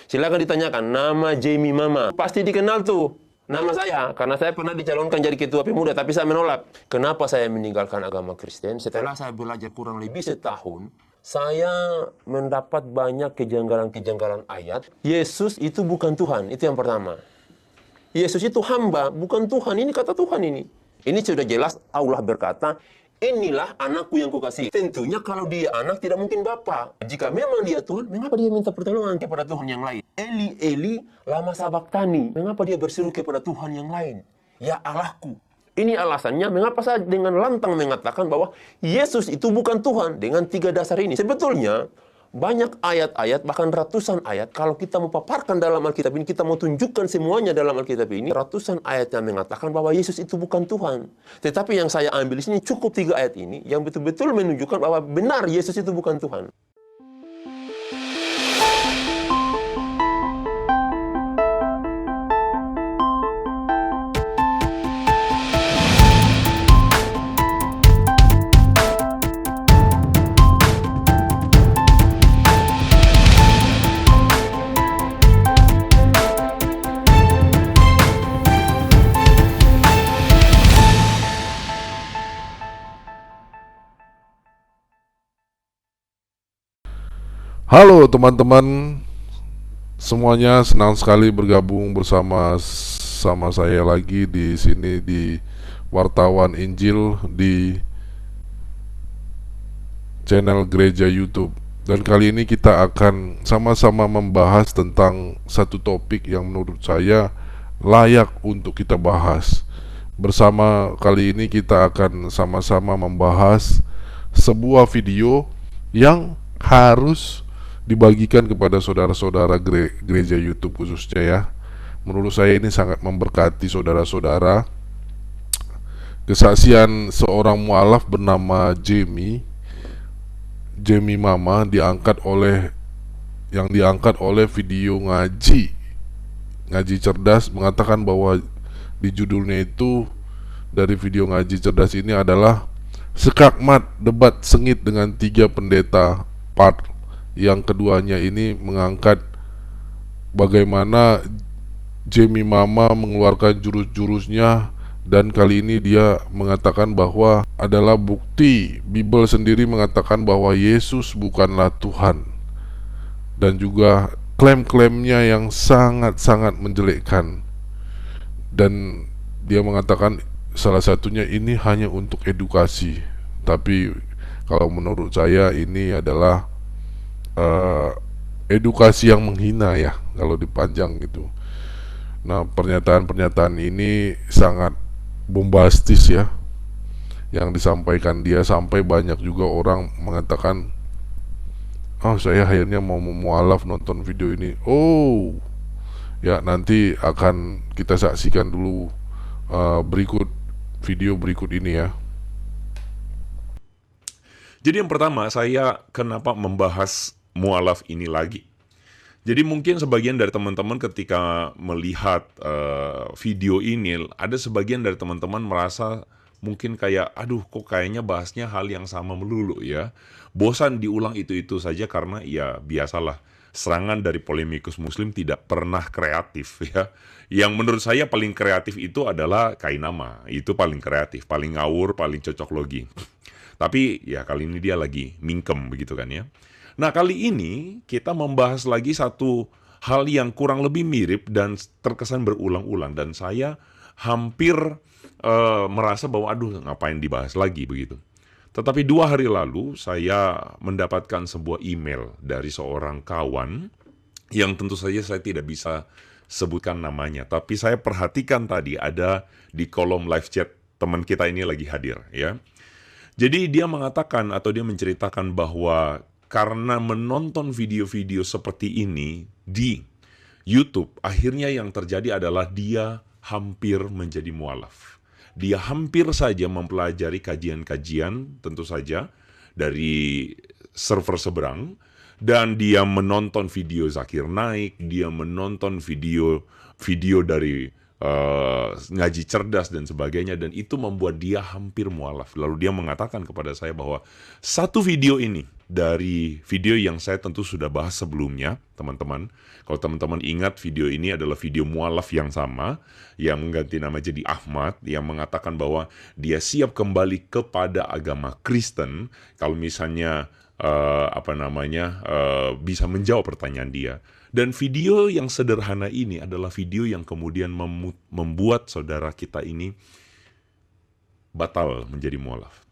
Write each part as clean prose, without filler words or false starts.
Silakan ditanyakan, nama Jamie Mama. Pasti dikenal tuh nama saya, karena saya pernah dicalonkan jadi ketua pemuda, tapi saya menolak. Kenapa saya meninggalkan agama Kristen? Setelah saya belajar kurang lebih setahun, saya mendapat banyak kejanggalan-kejanggalan ayat. Yesus itu bukan Tuhan, itu yang pertama. Yesus itu hamba, bukan Tuhan. Ini kata Tuhan ini. Ini sudah jelas Allah berkata, inilah anakku yang kukasihi. Tentunya kalau dia anak tidak mungkin bapa. Jika memang dia Tuhan, mengapa dia minta pertolongan kepada Tuhan yang lain? Eli, Eli, lama sabaktani. Mengapa dia berseru kepada Tuhan yang lain? Ya Allahku. Ini alasannya mengapa saya dengan lantang mengatakan bahwa Yesus itu bukan Tuhan dengan 3 dasar ini. Sebetulnya banyak ayat-ayat, bahkan ratusan ayat, kalau kita mau paparkan dalam Alkitab ini, kita mau tunjukkan semuanya dalam Alkitab ini, ratusan ayat yang mengatakan bahwa Yesus itu bukan Tuhan. Tetapi yang saya ambil di sini cukup 3 ayat ini, yang betul-betul menunjukkan bahwa benar Yesus itu bukan Tuhan. Halo teman-teman semuanya, senang sekali bergabung bersama saya lagi di sini di Wartawan Injil di channel Gereja YouTube. Dan kali ini kita akan sama-sama membahas tentang satu topik yang menurut saya layak untuk kita bahas. Bersama kali ini kita akan sama-sama membahas sebuah video yang harus dibagikan kepada saudara-saudara gereja YouTube khususnya ya. Menurut saya ini sangat memberkati saudara-saudara. Kesaksian seorang mualaf bernama Jamie Mama diangkat oleh video ngaji cerdas, mengatakan bahwa di judulnya itu dari video ngaji cerdas ini adalah Sekakmat debat sengit dengan 3 pendeta part. Yang keduanya ini mengangkat bagaimana Jamie Mama mengeluarkan jurus-jurusnya, dan kali ini dia mengatakan bahwa adalah bukti Bible sendiri mengatakan bahwa Yesus bukanlah Tuhan, dan juga klaim-klaimnya yang sangat-sangat menjelekkan. Dan dia mengatakan salah satunya ini hanya untuk edukasi, tapi kalau menurut saya ini adalah edukasi yang menghina ya kalau dipanjang gitu. Nah, pernyataan-pernyataan ini sangat bombastis ya yang disampaikan dia, sampai banyak juga orang mengatakan, "Oh, saya akhirnya mau mualaf nonton video ini." Oh, ya nanti akan kita saksikan dulu video berikut ini ya. Jadi yang pertama, saya kenapa membahas mualaf ini lagi. Jadi mungkin sebagian dari teman-teman ketika melihat video ini, ada sebagian dari teman-teman merasa mungkin kayak, aduh kok kayaknya bahasnya hal yang sama melulu ya. Bosan diulang itu-itu saja karena ya biasalah, serangan dari polemikus muslim tidak pernah kreatif ya. Yang menurut saya paling kreatif itu adalah Kainama. Itu paling kreatif, paling ngawur, paling cocok logi. Tapi ya kali ini dia lagi mingkem begitu kan ya. Nah, kali ini kita membahas lagi satu hal yang kurang lebih mirip dan terkesan berulang-ulang, dan saya hampir merasa bahwa aduh ngapain dibahas lagi begitu. Tetapi 2 hari lalu saya mendapatkan sebuah email dari seorang kawan yang tentu saja saya tidak bisa sebutkan namanya, tapi saya perhatikan tadi ada di kolom live chat teman kita ini lagi hadir ya. Jadi dia mengatakan atau dia menceritakan bahwa karena menonton video-video seperti ini di YouTube, akhirnya yang terjadi adalah dia hampir menjadi mualaf. Dia hampir saja mempelajari kajian-kajian, tentu saja, dari server seberang, dan dia menonton video Zakir Naik, dia menonton video dari ngaji cerdas dan sebagainya, dan itu membuat dia hampir mualaf. Lalu dia mengatakan kepada saya bahwa satu video ini dari video yang saya tentu sudah bahas sebelumnya, teman-teman. Kalau teman-teman ingat, video ini adalah video mualaf yang sama, yang mengganti nama jadi Ahmad, yang mengatakan bahwa dia siap kembali kepada agama Kristen kalau misalnya bisa menjawab pertanyaan dia. Dan video yang sederhana ini adalah video yang kemudian membuat saudara kita ini batal menjadi mualaf.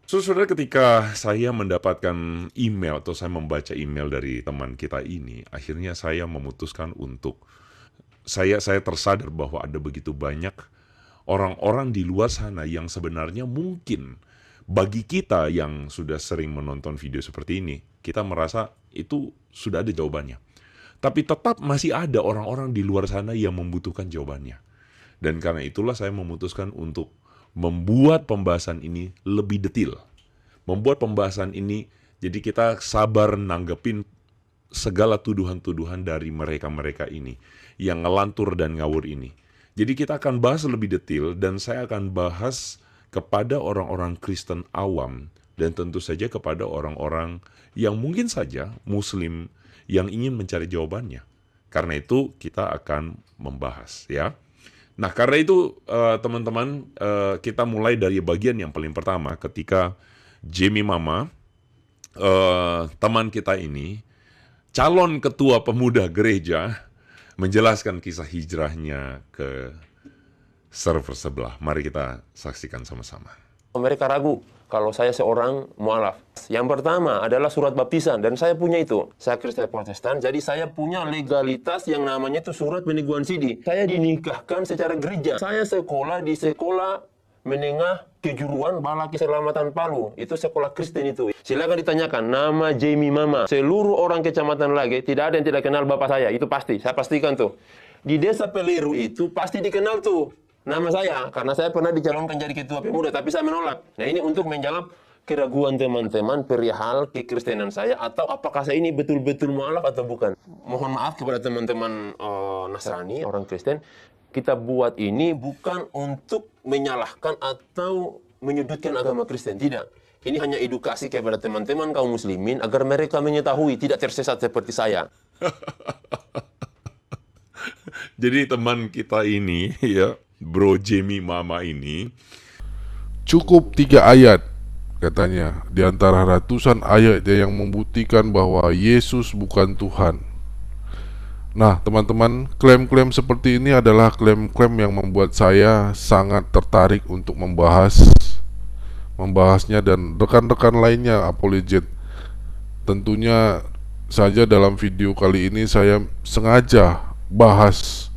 Saudara, ketika saya mendapatkan email atau saya membaca email dari teman kita ini, akhirnya saya memutuskan untuk saya tersadar bahwa ada begitu banyak orang-orang di luar sana yang sebenarnya mungkin bagi kita yang sudah sering menonton video seperti ini, kita merasa itu sudah ada jawabannya. Tapi tetap masih ada orang-orang di luar sana yang membutuhkan jawabannya. Dan karena itulah saya memutuskan untuk membuat pembahasan ini lebih detail. Membuat pembahasan ini, jadi kita sabar nanggepin segala tuduhan-tuduhan dari mereka-mereka ini, yang ngelantur dan ngawur ini. Jadi kita akan bahas lebih detail, dan saya akan bahas kepada orang-orang Kristen awam, dan tentu saja kepada orang-orang yang mungkin saja Muslim, yang ingin mencari jawabannya. Karena itu kita akan membahas, ya. Nah, karena itu teman-teman, kita mulai dari bagian yang paling pertama ketika Jamie Mama, teman kita ini, calon ketua pemuda gereja, menjelaskan kisah hijrahnya ke server sebelah. Mari kita saksikan sama-sama. Mereka ragu kalau saya seorang mualaf. Yang pertama adalah surat baptisan, dan saya punya itu. Saya Kristen Protestan, jadi saya punya legalitas yang namanya itu surat peneguhan sidi. Saya dinikahkan secara gereja. Saya sekolah di sekolah menengah kejuruan Bala Keselamatan Palu. Itu sekolah Kristen itu. Silakan ditanyakan nama Jamie Mama. Seluruh orang kecamatan lagi tidak ada yang tidak kenal bapak saya. Itu pasti. Saya pastikan tuh. Di desa Peleru itu pasti dikenal tuh nama saya, karena saya pernah dicalonkan jadi ketua pemuda, tapi saya menolak. Nah, ini untuk menjawab keraguan teman-teman perihal kekristenan saya, atau apakah saya ini betul-betul mualaf atau bukan. Mohon maaf kepada teman-teman Nasrani, orang Kristen, kita buat ini bukan untuk menyalahkan atau menyudutkan agama Kristen, tidak. Ini hanya edukasi kepada teman-teman kaum muslimin agar mereka mengetahui, tidak tersesat seperti saya. Jadi teman kita ini, ya, Bro Jamie Mama ini, Cukup 3 ayat katanya di antara ratusan ayat yang membuktikan bahwa Yesus bukan Tuhan. Nah, teman-teman, klaim-klaim seperti ini adalah klaim-klaim yang membuat saya sangat tertarik untuk membahasnya, dan rekan-rekan lainnya apologet. Tentunya saja dalam video kali ini saya sengaja bahas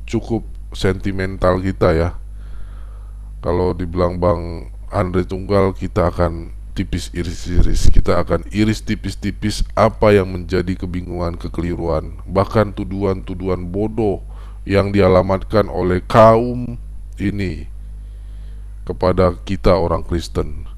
cukup sentimental kita, ya. Kalau dibilang Bang Andre Tunggal, kita akan tipis iris-iris, kita akan iris tipis-tipis apa yang menjadi kebingungan, kekeliruan, bahkan tuduhan-tuduhan bodoh yang dialamatkan oleh kaum ini kepada kita orang Kristen.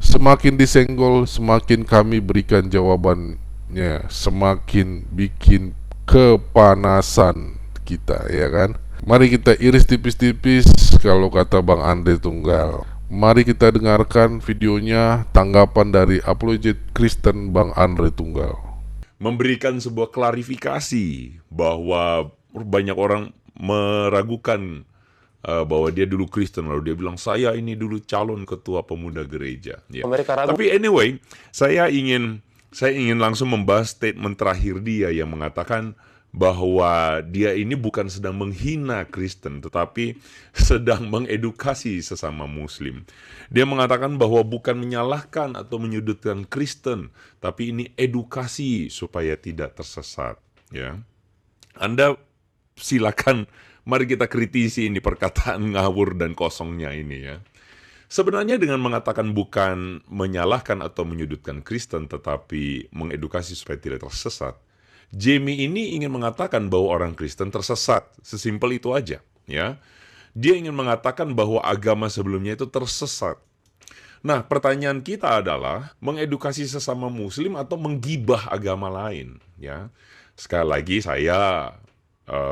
Semakin disenggol, semakin kami berikan jawabannya, semakin bikin kepanasan kita, ya kan? Mari kita iris tipis-tipis kalau kata Bang Andre Tunggal. Mari kita dengarkan videonya, tanggapan dari apologet Kristen Bang Andre Tunggal. memberikan sebuah klarifikasi bahwa banyak orang meragukan bahwa dia dulu Kristen, lalu dia bilang saya ini dulu calon ketua pemuda gereja. Ya. Mereka ragu. Tapi anyway, saya ingin langsung membahas statement terakhir dia yang mengatakan bahwa dia ini bukan sedang menghina Kristen, tetapi sedang mengedukasi sesama Muslim. Dia mengatakan bahwa bukan menyalahkan atau menyudutkan Kristen, tapi ini edukasi supaya tidak tersesat. Ya, Anda silakan, mari kita kritisi ini perkataan ngawur dan kosongnya ini, ya. Sebenarnya dengan mengatakan bukan menyalahkan atau menyudutkan Kristen, tetapi mengedukasi supaya tidak tersesat, Jamie ini ingin mengatakan bahwa orang Kristen tersesat. Sesimpel itu aja, ya. Dia ingin mengatakan bahwa agama sebelumnya itu tersesat. Nah, pertanyaan kita adalah mengedukasi sesama Muslim atau menggibah agama lain, ya. Sekali lagi saya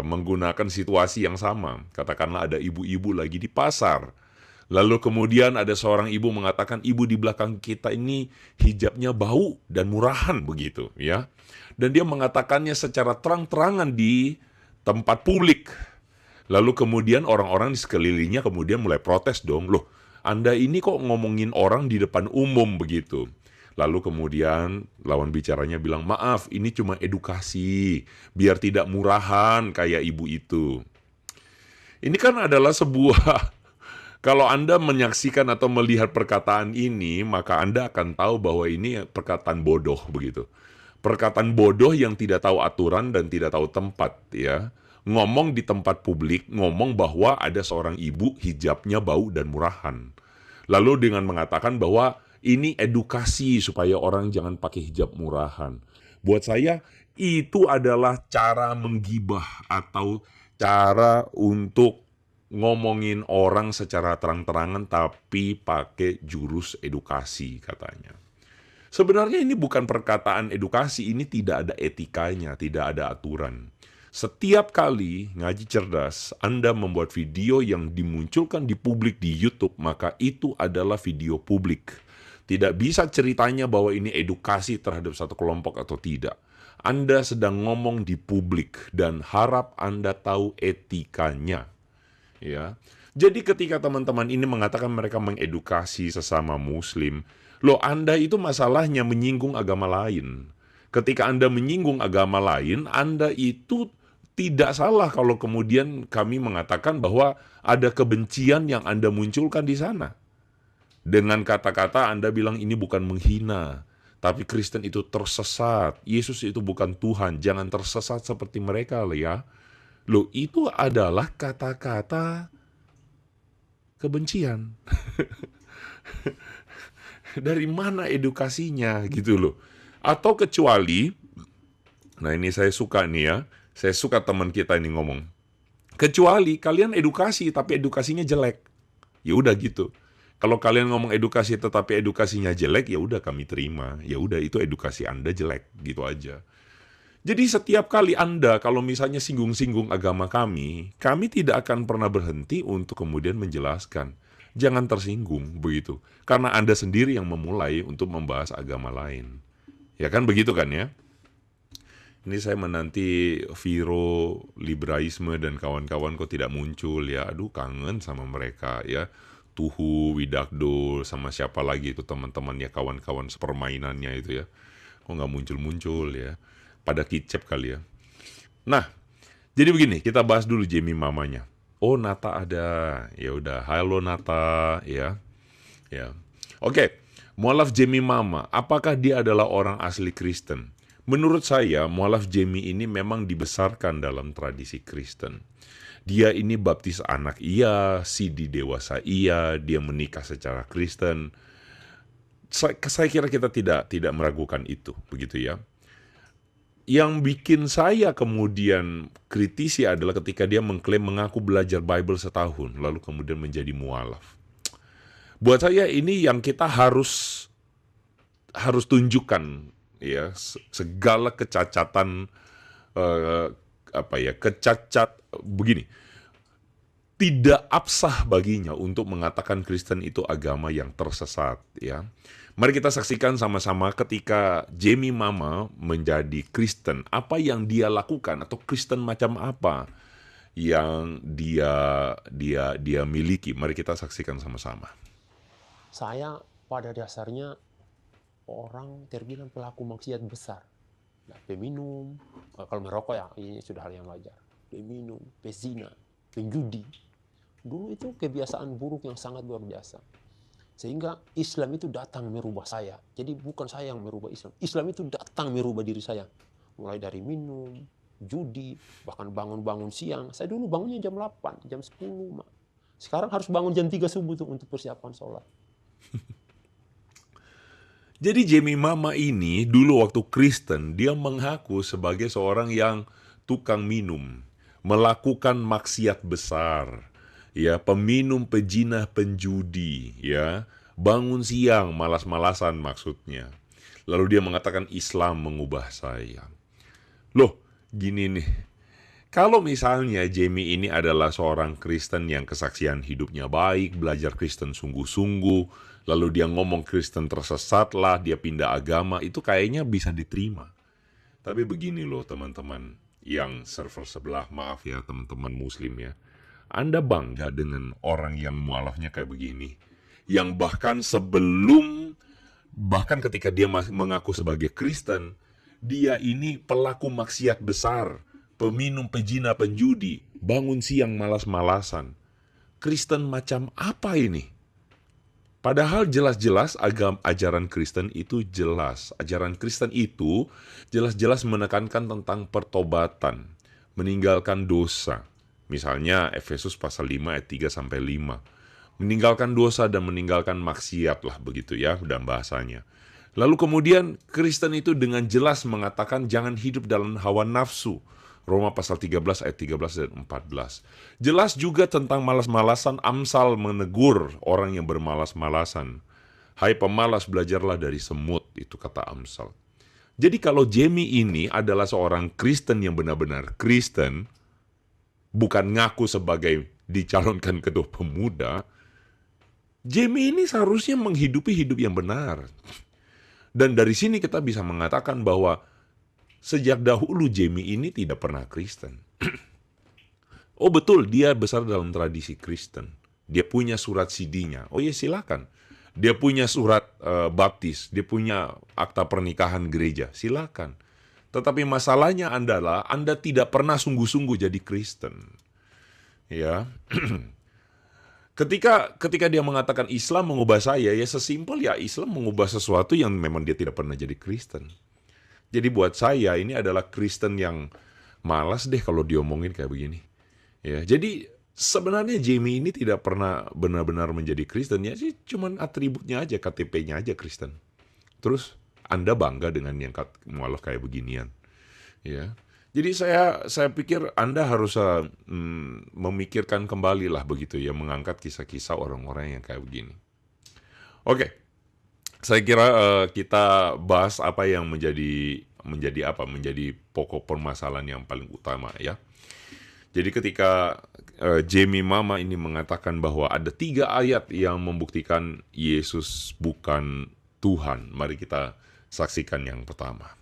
menggunakan situasi yang sama. Katakanlah ada ibu-ibu lagi di pasar, Lalu kemudian ada seorang ibu mengatakan, ibu di belakang kita ini hijabnya bau dan murahan begitu, ya. Dan dia mengatakannya secara terang-terangan di tempat publik. Lalu kemudian orang-orang di sekelilingnya kemudian mulai protes dong, loh, Anda ini kok ngomongin orang di depan umum begitu. Lalu kemudian lawan bicaranya bilang, maaf, ini cuma edukasi, biar tidak murahan kayak ibu itu. Ini kan adalah sebuah, kalau Anda menyaksikan atau melihat perkataan ini, maka Anda akan tahu bahwa ini perkataan bodoh begitu. Perkataan bodoh yang tidak tahu aturan dan tidak tahu tempat, ya. Ngomong di tempat publik, ngomong bahwa ada seorang ibu hijabnya bau dan murahan. Lalu dengan mengatakan bahwa ini edukasi supaya orang jangan pakai hijab murahan. Buat saya, itu adalah cara menggibah atau cara untuk ngomongin orang secara terang-terangan tapi pakai jurus edukasi katanya. Sebenarnya ini bukan perkataan edukasi, ini tidak ada etikanya, tidak ada aturan. Setiap kali ngaji cerdas, Anda membuat video yang dimunculkan di publik di YouTube, maka itu adalah video publik. Tidak bisa ceritanya bahwa ini edukasi terhadap satu kelompok atau tidak. Anda sedang ngomong di publik dan harap Anda tahu etikanya. Ya. Jadi ketika teman-teman ini mengatakan mereka mengedukasi sesama muslim, loh, Anda itu masalahnya menyinggung agama lain. Ketika Anda menyinggung agama lain, Anda itu tidak salah kalau kemudian kami mengatakan bahwa ada kebencian yang Anda munculkan di sana. Dengan kata-kata Anda bilang ini bukan menghina, tapi Kristen itu tersesat. Yesus itu bukan Tuhan, jangan tersesat seperti mereka lah ya. Loh, itu adalah kata-kata kebencian. Dari mana edukasinya gitu loh. Atau kecuali, nah ini saya suka nih ya, saya suka teman kita ini ngomong, kecuali kalian edukasi tapi edukasinya jelek, ya udah gitu. Kalau kalian ngomong edukasi tetapi edukasinya jelek, ya udah kami terima, ya udah itu edukasi Anda jelek, gitu aja. Jadi setiap kali Anda kalau misalnya singgung-singgung agama kami tidak akan pernah berhenti untuk kemudian menjelaskan. Jangan tersinggung begitu, karena Anda sendiri yang memulai untuk membahas agama lain. Ya kan begitu kan ya? Ini saya menanti Viro, Libraisme dan kawan-kawan kok tidak muncul ya. Aduh, kangen sama mereka ya. Tuhu, Widakdo, sama siapa lagi itu teman-teman ya, kawan-kawan sepermainannya itu ya. Kok nggak muncul-muncul ya. Pada kicep kali ya. Nah, jadi begini, kita bahas dulu Jamie mamanya. Oh, Nata ada. Ya udah, halo Nata ya. Ya. Oke, mualaf Jamie mama, apakah dia adalah orang asli Kristen? Menurut saya, mualaf Jamie ini memang dibesarkan dalam tradisi Kristen. Dia ini baptis anak iya, sidi dewasa iya, dia menikah secara Kristen. Saya kira kita tidak meragukan itu, begitu ya. Yang bikin saya kemudian kritisi adalah ketika dia mengklaim mengaku belajar Bible setahun, lalu kemudian menjadi mualaf. Buat saya ini yang kita harus tunjukkan ya, segala kecacatan begini. Tidak absah baginya untuk mengatakan Kristen itu agama yang tersesat ya. Mari kita saksikan sama-sama ketika Jamie Mama menjadi Kristen, apa yang dia lakukan atau Kristen macam apa yang dia miliki. Mari kita saksikan sama-sama. Saya pada dasarnya orang terbilang pelaku maksiat besar. Nah, peminum, kalau merokok ya ini sudah hal yang wajar. Peminum, pezina, penjudi. Dulu itu kebiasaan buruk yang sangat luar biasa. Sehingga Islam itu datang merubah saya. Jadi bukan saya yang merubah Islam. Islam itu datang merubah diri saya. Mulai dari minum, judi, bahkan bangun-bangun siang. Saya dulu bangunnya jam 8, jam 10. Sekarang harus bangun jam 3 subuh tuh untuk persiapan sholat. Jadi Jamie Mama ini dulu waktu Kristen, dia mengaku sebagai seorang yang tukang minum, melakukan maksiat besar, ya, peminum, pejinah, penjudi, ya, bangun siang, malas-malasan maksudnya. Lalu dia mengatakan Islam mengubah saya. Loh, gini nih, Kalau misalnya Jamie ini adalah seorang Kristen yang kesaksian hidupnya baik, belajar Kristen sungguh-sungguh, lalu dia ngomong Kristen tersesat lah, dia pindah agama, itu kayaknya bisa diterima. Tapi begini loh teman-teman yang server sebelah, maaf ya teman-teman muslim ya. Anda bangga dengan orang yang mualafnya kayak begini. Yang bahkan ketika dia mengaku sebagai Kristen, dia ini pelaku maksiat besar, peminum, pezina, penjudi, bangun siang malas-malasan. Kristen macam apa ini? Padahal jelas-jelas ajaran Kristen itu jelas. Ajaran Kristen itu jelas-jelas menekankan tentang pertobatan, meninggalkan dosa. Misalnya Efesus pasal 5 ayat 3-5. Meninggalkan dosa dan meninggalkan maksiat lah begitu ya dan bahasanya. Lalu kemudian Kristen itu dengan jelas mengatakan jangan hidup dalam hawa nafsu. Roma pasal 13 ayat 13 dan 14. Jelas juga tentang malas-malasan. Amsal menegur orang yang bermalas-malasan. Hai pemalas, belajarlah dari semut, itu kata Amsal. Jadi kalau Jamie ini adalah seorang Kristen yang benar-benar Kristen, bukan ngaku sebagai dicalonkan ketua pemuda, Jamie ini seharusnya menghidupi hidup yang benar. Dan dari sini kita bisa mengatakan bahwa sejak dahulu Jamie ini tidak pernah Kristen. Oh betul, dia besar dalam tradisi Kristen. Dia punya surat CD-nya. Oh ya silakan. Dia punya surat baptis. Dia punya akta pernikahan gereja. Silakan. Tetapi masalahnya adalah Anda tidak pernah sungguh-sungguh jadi Kristen. Ya. Ketika dia mengatakan Islam mengubah saya, ya sesimpel ya Islam mengubah sesuatu yang memang dia tidak pernah jadi Kristen. Jadi buat saya ini adalah Kristen yang malas deh kalau diomongin kayak begini. Ya, jadi sebenarnya Jamie ini tidak pernah benar-benar menjadi Kristen, ya sih cuman atributnya aja, KTP-nya aja Kristen. Terus Anda bangga dengan yang mualaf kayak beginian. Ya. Jadi saya pikir Anda harus memikirkan kembali lah begitu ya, mengangkat kisah-kisah orang-orang yang kayak begini. Oke. Saya kira kita bahas apa yang menjadi pokok permasalahan yang paling utama ya. Jadi ketika Jamie Mama ini mengatakan bahwa ada 3 ayat yang membuktikan Yesus bukan Tuhan. Mari kita saksikan yang pertama.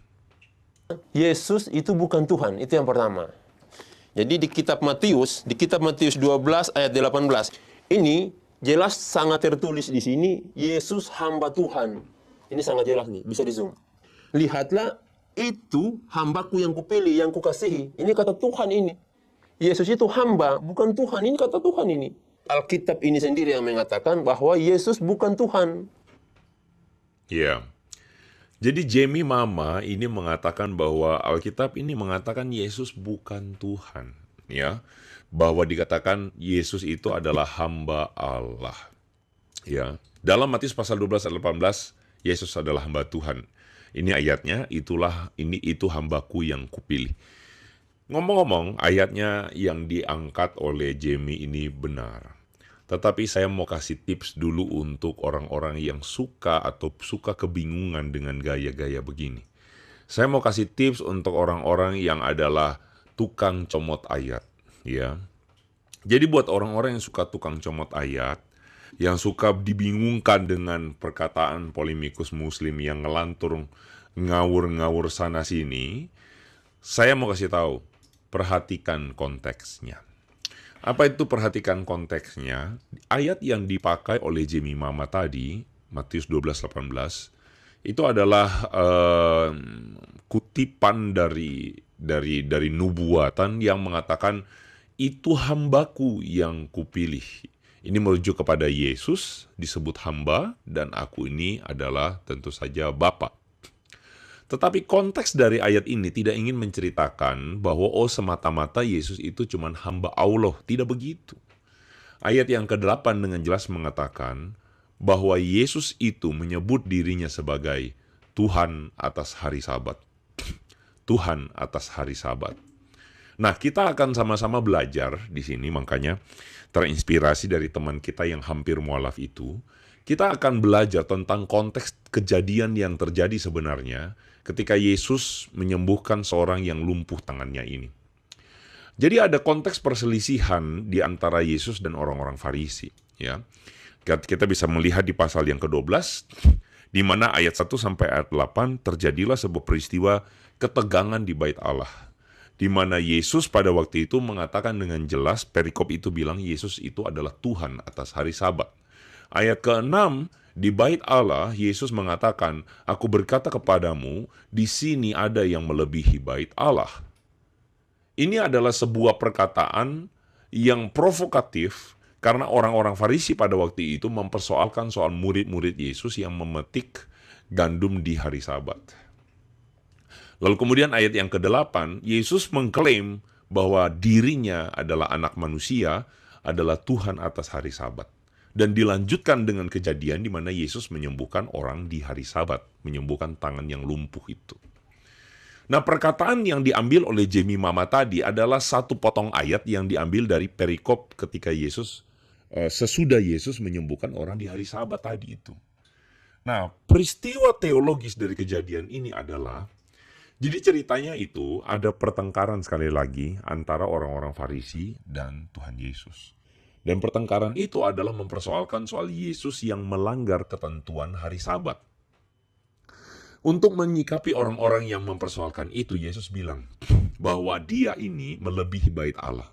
Yesus itu bukan Tuhan, itu yang pertama. Jadi di kitab Matius 12 ayat 18, ini jelas sangat tertulis di sini, Yesus hamba Tuhan. Ini sangat jelas nih, bisa di zoom. Lihatlah, itu hambaku yang kupilih, yang kukasihi. Ini kata Tuhan ini. Yesus itu hamba, bukan Tuhan. Ini kata Tuhan ini. Alkitab ini sendiri yang mengatakan bahwa Yesus bukan Tuhan. Iya. Jadi Jamie Mama ini mengatakan bahwa Alkitab ini mengatakan Yesus bukan Tuhan. Ya. Bahwa dikatakan Yesus itu adalah hamba Allah. Ya. Dalam Matius pasal 12 ayat 18, Yesus adalah hamba Tuhan. Ini ayatnya, itu hambaku yang kupilih. Ngomong-ngomong, ayatnya yang diangkat oleh Jamie ini benar. Tetapi saya mau kasih tips dulu untuk orang-orang yang suka kebingungan dengan gaya-gaya begini. Saya mau kasih tips untuk orang-orang yang adalah tukang comot ayat. Ya. Jadi buat orang-orang yang suka tukang comot ayat, yang suka dibingungkan dengan perkataan polemikus muslim yang ngelantur ngawur-ngawur sana sini, saya mau kasih tahu, perhatikan konteksnya. Apa itu perhatikan konteksnya? Ayat yang dipakai oleh Jamie Mama tadi, Matius 12:18, itu adalah kutipan dari nubuatan yang mengatakan itu hambaku yang kupilih. Ini merujuk kepada Yesus, disebut hamba, dan aku ini adalah tentu saja Bapa. Tetapi konteks dari ayat ini tidak ingin menceritakan bahwa semata-mata Yesus itu cuma hamba Allah. Tidak begitu. Ayat yang ke-8 dengan jelas mengatakan bahwa Yesus itu menyebut dirinya sebagai Tuhan atas hari Sabat. Tuhan atas hari Sabat. Nah, kita akan sama-sama belajar di sini, makanya terinspirasi dari teman kita yang hampir mualaf itu. Kita akan belajar tentang konteks kejadian yang terjadi sebenarnya ketika Yesus menyembuhkan seorang yang lumpuh tangannya ini. Jadi ada konteks perselisihan di antara Yesus dan orang-orang Farisi, ya. Kita bisa melihat di pasal yang ke-12, di mana ayat 1 sampai ayat 8 terjadilah sebuah peristiwa ketegangan di bait Allah, di mana Yesus pada waktu itu mengatakan dengan jelas, perikop itu bilang Yesus itu adalah Tuhan atas hari Sabat. Ayat ke-6, di bait Allah, Yesus mengatakan, aku berkata kepadamu, di sini ada yang melebihi bait Allah. Ini adalah sebuah perkataan yang provokatif, karena orang-orang Farisi pada waktu itu mempersoalkan soal murid-murid Yesus yang memetik gandum di hari Sabat. Lalu kemudian ayat yang ke-8, Yesus mengklaim bahwa dirinya adalah anak manusia, adalah Tuhan atas hari Sabat. Dan dilanjutkan dengan kejadian di mana Yesus menyembuhkan orang di hari Sabat, menyembuhkan tangan yang lumpuh itu. Nah, perkataan yang diambil oleh Jamie Mama tadi adalah satu potong ayat yang diambil dari perikop ketika sesudah Yesus menyembuhkan orang di hari Sabat tadi itu. Nah, peristiwa teologis dari kejadian ini adalah, jadi ceritanya itu ada pertengkaran sekali lagi antara orang-orang Farisi dan Tuhan Yesus. Dan pertengkaran itu adalah mempersoalkan soal Yesus yang melanggar ketentuan hari Sabat. Untuk menyikapi orang-orang yang mempersoalkan itu, Yesus bilang bahwa dia ini melebihi bait Allah.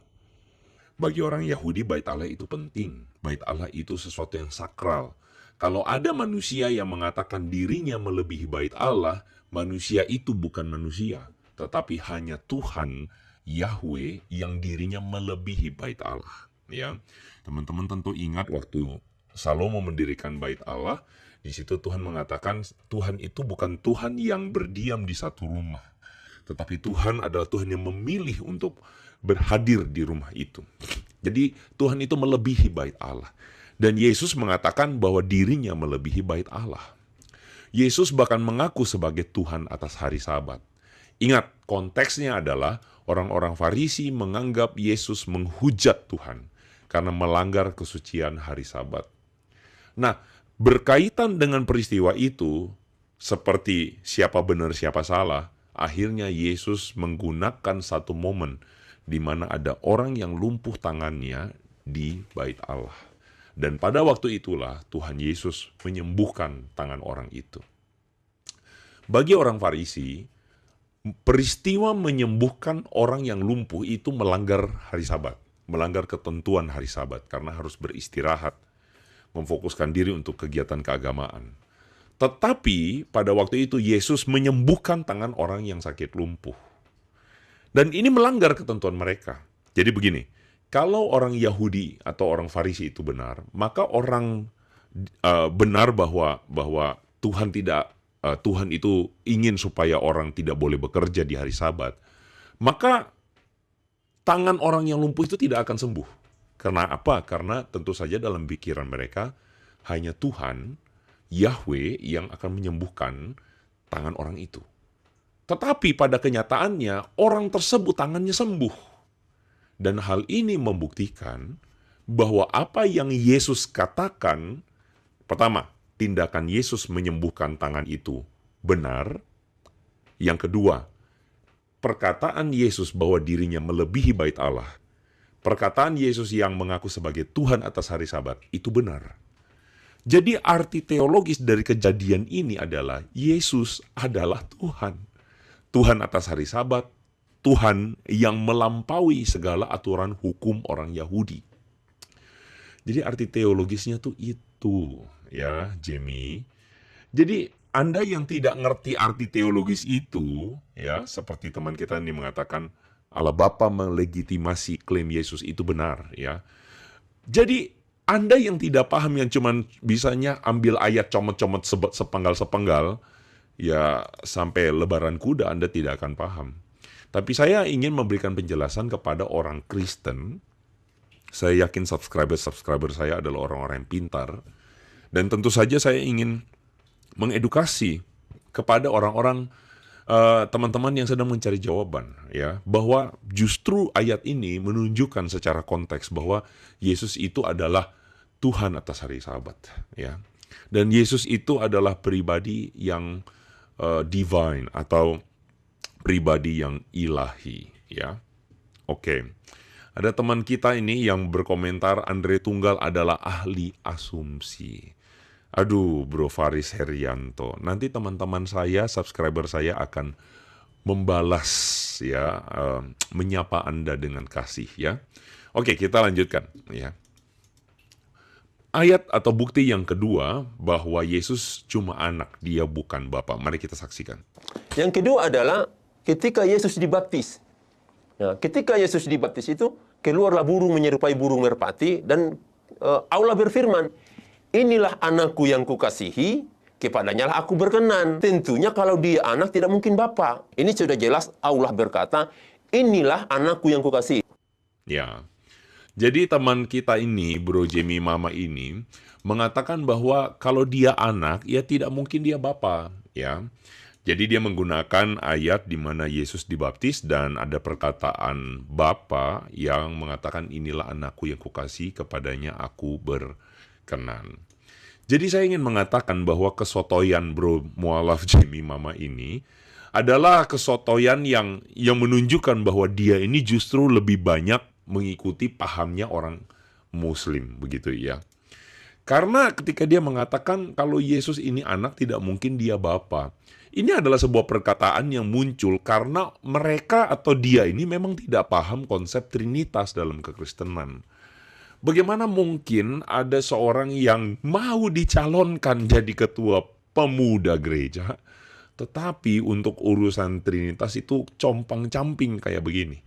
Bagi orang Yahudi, bait Allah itu penting. Bait Allah itu sesuatu yang sakral. Kalau ada manusia yang mengatakan dirinya melebihi bait Allah, manusia itu bukan manusia, tetapi hanya Tuhan, Yahweh, yang dirinya melebihi bait Allah. Ya, teman-teman tentu ingat waktu Salomo mendirikan bait Allah, di situ Tuhan mengatakan Tuhan itu bukan Tuhan yang berdiam di satu rumah, tetapi Tuhan adalah Tuhan yang memilih untuk berhadir di rumah itu. Jadi Tuhan itu melebihi bait Allah. Dan Yesus mengatakan bahwa dirinya melebihi bait Allah. Yesus bahkan mengaku sebagai Tuhan atas hari Sabat. Ingat, konteksnya adalah orang-orang Farisi menganggap Yesus menghujat Tuhan karena melanggar kesucian hari Sabat. Nah, berkaitan dengan peristiwa itu, seperti siapa benar siapa salah, akhirnya Yesus menggunakan satu momen di mana ada orang yang lumpuh tangannya di bait Allah. Dan pada waktu itulah Tuhan Yesus menyembuhkan tangan orang itu. Bagi orang Farisi, peristiwa menyembuhkan orang yang lumpuh itu melanggar hari Sabat, melanggar ketentuan hari Sabat karena harus beristirahat, memfokuskan diri untuk kegiatan keagamaan. Tetapi pada waktu itu Yesus menyembuhkan tangan orang yang sakit lumpuh. Dan ini melanggar ketentuan mereka. Jadi begini, kalau orang Yahudi atau orang Farisi itu benar, maka orang benar bahwa Tuhan itu ingin supaya orang tidak boleh bekerja di hari Sabat, maka tangan orang yang lumpuh itu tidak akan sembuh. Karena apa? Karena tentu saja dalam pikiran mereka hanya Tuhan, Yahweh, yang akan menyembuhkan tangan orang itu. Tetapi pada kenyataannya orang tersebut tangannya sembuh. Dan hal ini membuktikan bahwa apa yang Yesus katakan, pertama, tindakan Yesus menyembuhkan tangan itu benar. Yang kedua, perkataan Yesus bahwa dirinya melebihi bait Allah, perkataan Yesus yang mengaku sebagai Tuhan atas hari Sabat, itu benar. Jadi arti teologis dari kejadian ini adalah Yesus adalah Tuhan. Tuhan atas hari Sabat, Tuhan yang melampaui segala aturan hukum orang Yahudi. Jadi arti teologisnya tuh itu, ya, Jamie. Jadi Anda yang tidak ngerti arti teologis itu, ya, seperti teman kita ini mengatakan Allah Bapa melegitimasi klaim Yesus itu benar, ya. Jadi Anda yang tidak paham, yang cuman bisanya ambil ayat comot-comot sepenggal-sepenggal, ya sampai lebaran kuda Anda tidak akan paham. Tapi saya ingin memberikan penjelasan kepada orang Kristen. Saya yakin subscriber saya adalah orang-orang yang pintar. Dan tentu saja saya ingin mengedukasi kepada orang-orang, teman-teman yang sedang mencari jawaban, ya, bahwa justru ayat ini menunjukkan secara konteks bahwa Yesus itu adalah Tuhan atas hari Sabat, ya. Dan Yesus itu adalah pribadi yang divine atau pribadi yang ilahi, ya. Oke. Ada teman kita ini yang berkomentar Andre Tunggal adalah ahli asumsi. Aduh, Bro Faris Herianto. Nanti teman-teman saya, subscriber saya akan membalas ya, menyapa Anda dengan kasih ya. Oke, kita lanjutkan ya. Ayat atau bukti yang kedua bahwa Yesus cuma anak, dia bukan Bapa. Mari kita saksikan. Yang kedua adalah ketika Yesus dibaptis. Nah, ketika Yesus dibaptis itu, keluarlah burung menyerupai burung merpati, dan Allah berfirman, inilah anakku yang kukasihi, kepadanya lah aku berkenan. Tentunya kalau dia anak tidak mungkin Bapa. Ini sudah jelas Allah berkata, inilah anakku yang kukasihi. Ya. Jadi teman kita ini, Bro Jamie Mama ini, mengatakan bahwa kalau dia anak, ya tidak mungkin dia Bapa, ya. Jadi dia menggunakan ayat di mana Yesus dibaptis dan ada perkataan Bapa yang mengatakan inilah anakku yang kukasihi, kepadanya aku berkenan. Jadi saya ingin mengatakan bahwa kesotoyan Bro Mualaf Jamie Mama ini adalah kesotoyan yang menunjukkan bahwa dia ini justru lebih banyak mengikuti pahamnya orang Muslim, begitu ya. Karena ketika dia mengatakan kalau Yesus ini anak, tidak mungkin dia Bapa. Ini adalah sebuah perkataan yang muncul karena mereka atau dia ini memang tidak paham konsep Trinitas dalam kekristenan. Bagaimana mungkin ada seorang yang mau dicalonkan jadi ketua pemuda gereja, tetapi untuk urusan Trinitas itu compang-camping kayak begini.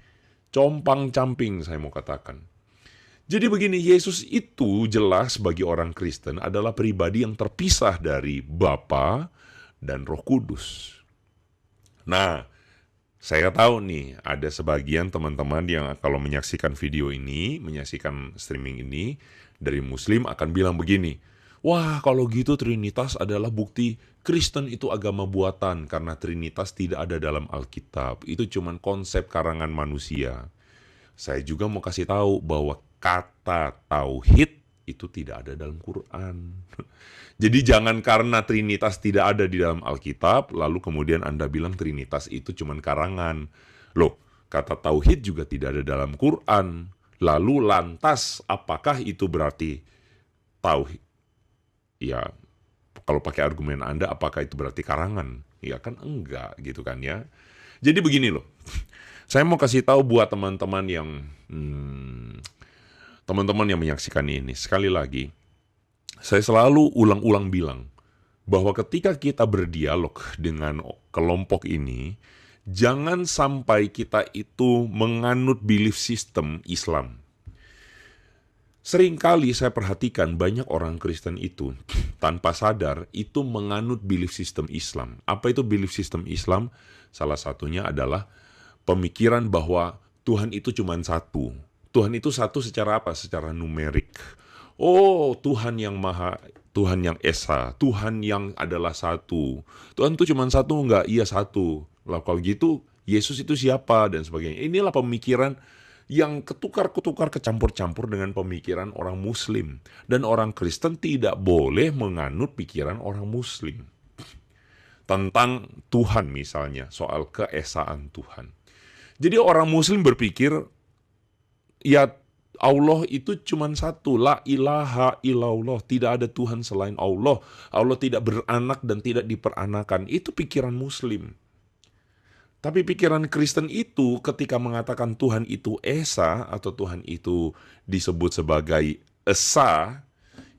Compang-camping saya mau katakan. Jadi begini, Yesus itu jelas bagi orang Kristen adalah pribadi yang terpisah dari Bapa dan Roh Kudus. Nah, saya tahu nih ada sebagian teman-teman yang kalau menyaksikan video ini, menyaksikan streaming ini dari Muslim akan bilang begini, wah kalau gitu Trinitas adalah bukti Kristen itu agama buatan karena Trinitas tidak ada dalam Alkitab. Itu cuman konsep karangan manusia. Saya juga mau kasih tahu bahwa kata tauhid itu tidak ada dalam Quran. Jadi jangan karena Trinitas tidak ada di dalam Alkitab, lalu kemudian Anda bilang Trinitas itu cuman karangan. Loh, kata tauhid juga tidak ada dalam Quran. Lalu lantas apakah itu berarti tauhid? Ya, kalau pakai argumen Anda, apakah itu berarti karangan? Ya kan enggak gitu kan ya. Jadi begini loh, saya mau kasih tahu buat teman-teman yang menyaksikan ini. Sekali lagi, saya selalu ulang-ulang bilang bahwa ketika kita berdialog dengan kelompok ini, jangan sampai kita itu menganut belief system Islam. Seringkali saya perhatikan banyak orang Kristen itu tanpa sadar itu menganut belief system Islam. Apa itu belief system Islam? Salah satunya adalah pemikiran bahwa Tuhan itu cuma satu. Tuhan itu satu secara apa? Secara numerik. Oh, Tuhan yang Maha, Tuhan yang Esa, Tuhan yang adalah satu. Tuhan itu cuma satu enggak? Iya satu. Lalu kalau gitu, Yesus itu siapa? Dan sebagainya. Inilah pemikiran yang ketukar-ketukar, kecampur-campur dengan pemikiran orang Muslim. Dan orang Kristen tidak boleh menganut pikiran orang Muslim. Tentang Tuhan misalnya, soal keesaan Tuhan. Jadi orang Muslim berpikir, ya Allah itu cuma satu, la ilaha illallah, tidak ada Tuhan selain Allah. Allah tidak beranak dan tidak diperanakan. Itu pikiran Muslim. Tapi pikiran Kristen itu ketika mengatakan Tuhan itu Esa atau Tuhan itu disebut sebagai Esa,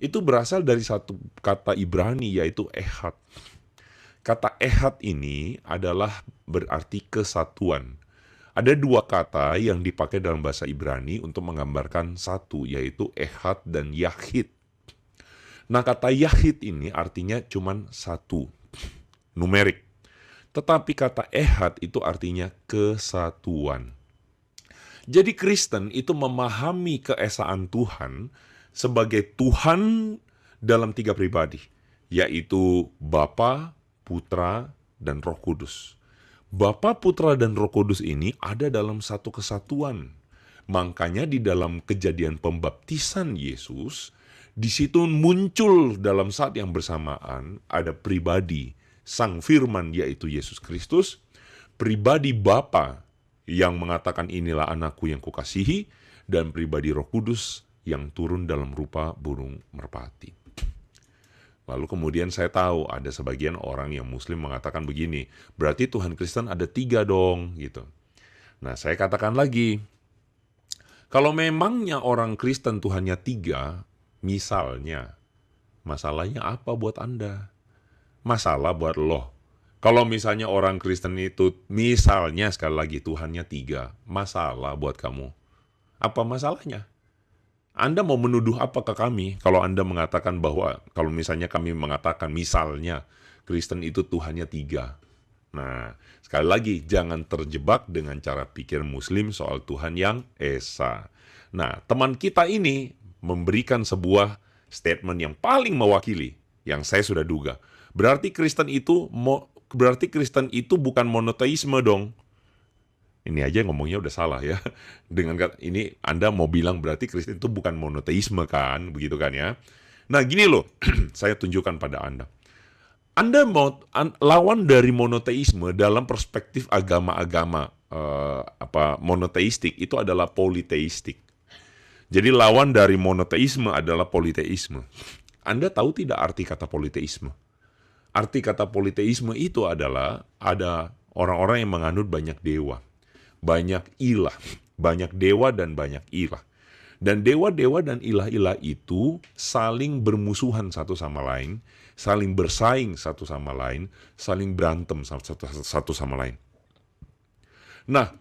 itu berasal dari satu kata Ibrani yaitu Ehad. Kata Ehad ini adalah berarti kesatuan. Ada dua kata yang dipakai dalam bahasa Ibrani untuk menggambarkan satu, yaitu Ehad dan Yahid. Nah, kata Yahid ini artinya cuma satu, numerik. Tetapi kata Ehad itu artinya kesatuan. Jadi Kristen itu memahami keesaan Tuhan sebagai Tuhan dalam tiga pribadi, yaitu Bapa, Putra, dan Roh Kudus. Bapa, Putra, dan Roh Kudus ini ada dalam satu kesatuan. Makanya di dalam kejadian pembaptisan Yesus, di situ muncul dalam saat yang bersamaan ada pribadi Sang Firman yaitu Yesus Kristus, pribadi Bapa yang mengatakan inilah anakku yang kukasihi, dan pribadi Roh Kudus yang turun dalam rupa burung merpati. Lalu kemudian saya tahu ada sebagian orang yang Muslim mengatakan begini, berarti Tuhan Kristen ada 3 dong gitu. Nah, saya katakan lagi, kalau memangnya orang Kristen Tuhannya 3, misalnya, masalahnya apa buat Anda? Masalah buat lo. Kalau misalnya orang Kristen itu, misalnya sekali lagi Tuhannya 3, masalah buat kamu. Apa masalahnya? Anda mau menuduh apa ke kami kalau Anda mengatakan bahwa, kalau misalnya kami mengatakan misalnya Kristen itu Tuhannya 3. Nah, sekali lagi, jangan terjebak dengan cara pikir Muslim soal Tuhan yang Esa. Nah, teman kita ini memberikan sebuah statement yang paling mewakili, yang saya sudah duga. Berarti Kristen itu bukan monoteisme dong. Ini aja ngomongnya udah salah ya. Dengan ini Anda mau bilang berarti Kristen itu bukan monoteisme kan, begitu kan ya. Nah gini loh, saya tunjukkan pada Anda. Anda mau lawan dari monoteisme dalam perspektif agama-agama monoteistik itu adalah politeistik. Jadi lawan dari monoteisme adalah politeisme. Anda tahu tidak arti kata politeisme? Arti kata politeisme itu adalah ada orang-orang yang menganut banyak dewa. Banyak ilah, banyak dewa dan banyak ilah. Dan dewa-dewa dan ilah-ilah itu saling bermusuhan satu sama lain, saling bersaing satu sama lain, saling berantem satu sama lain. Nah,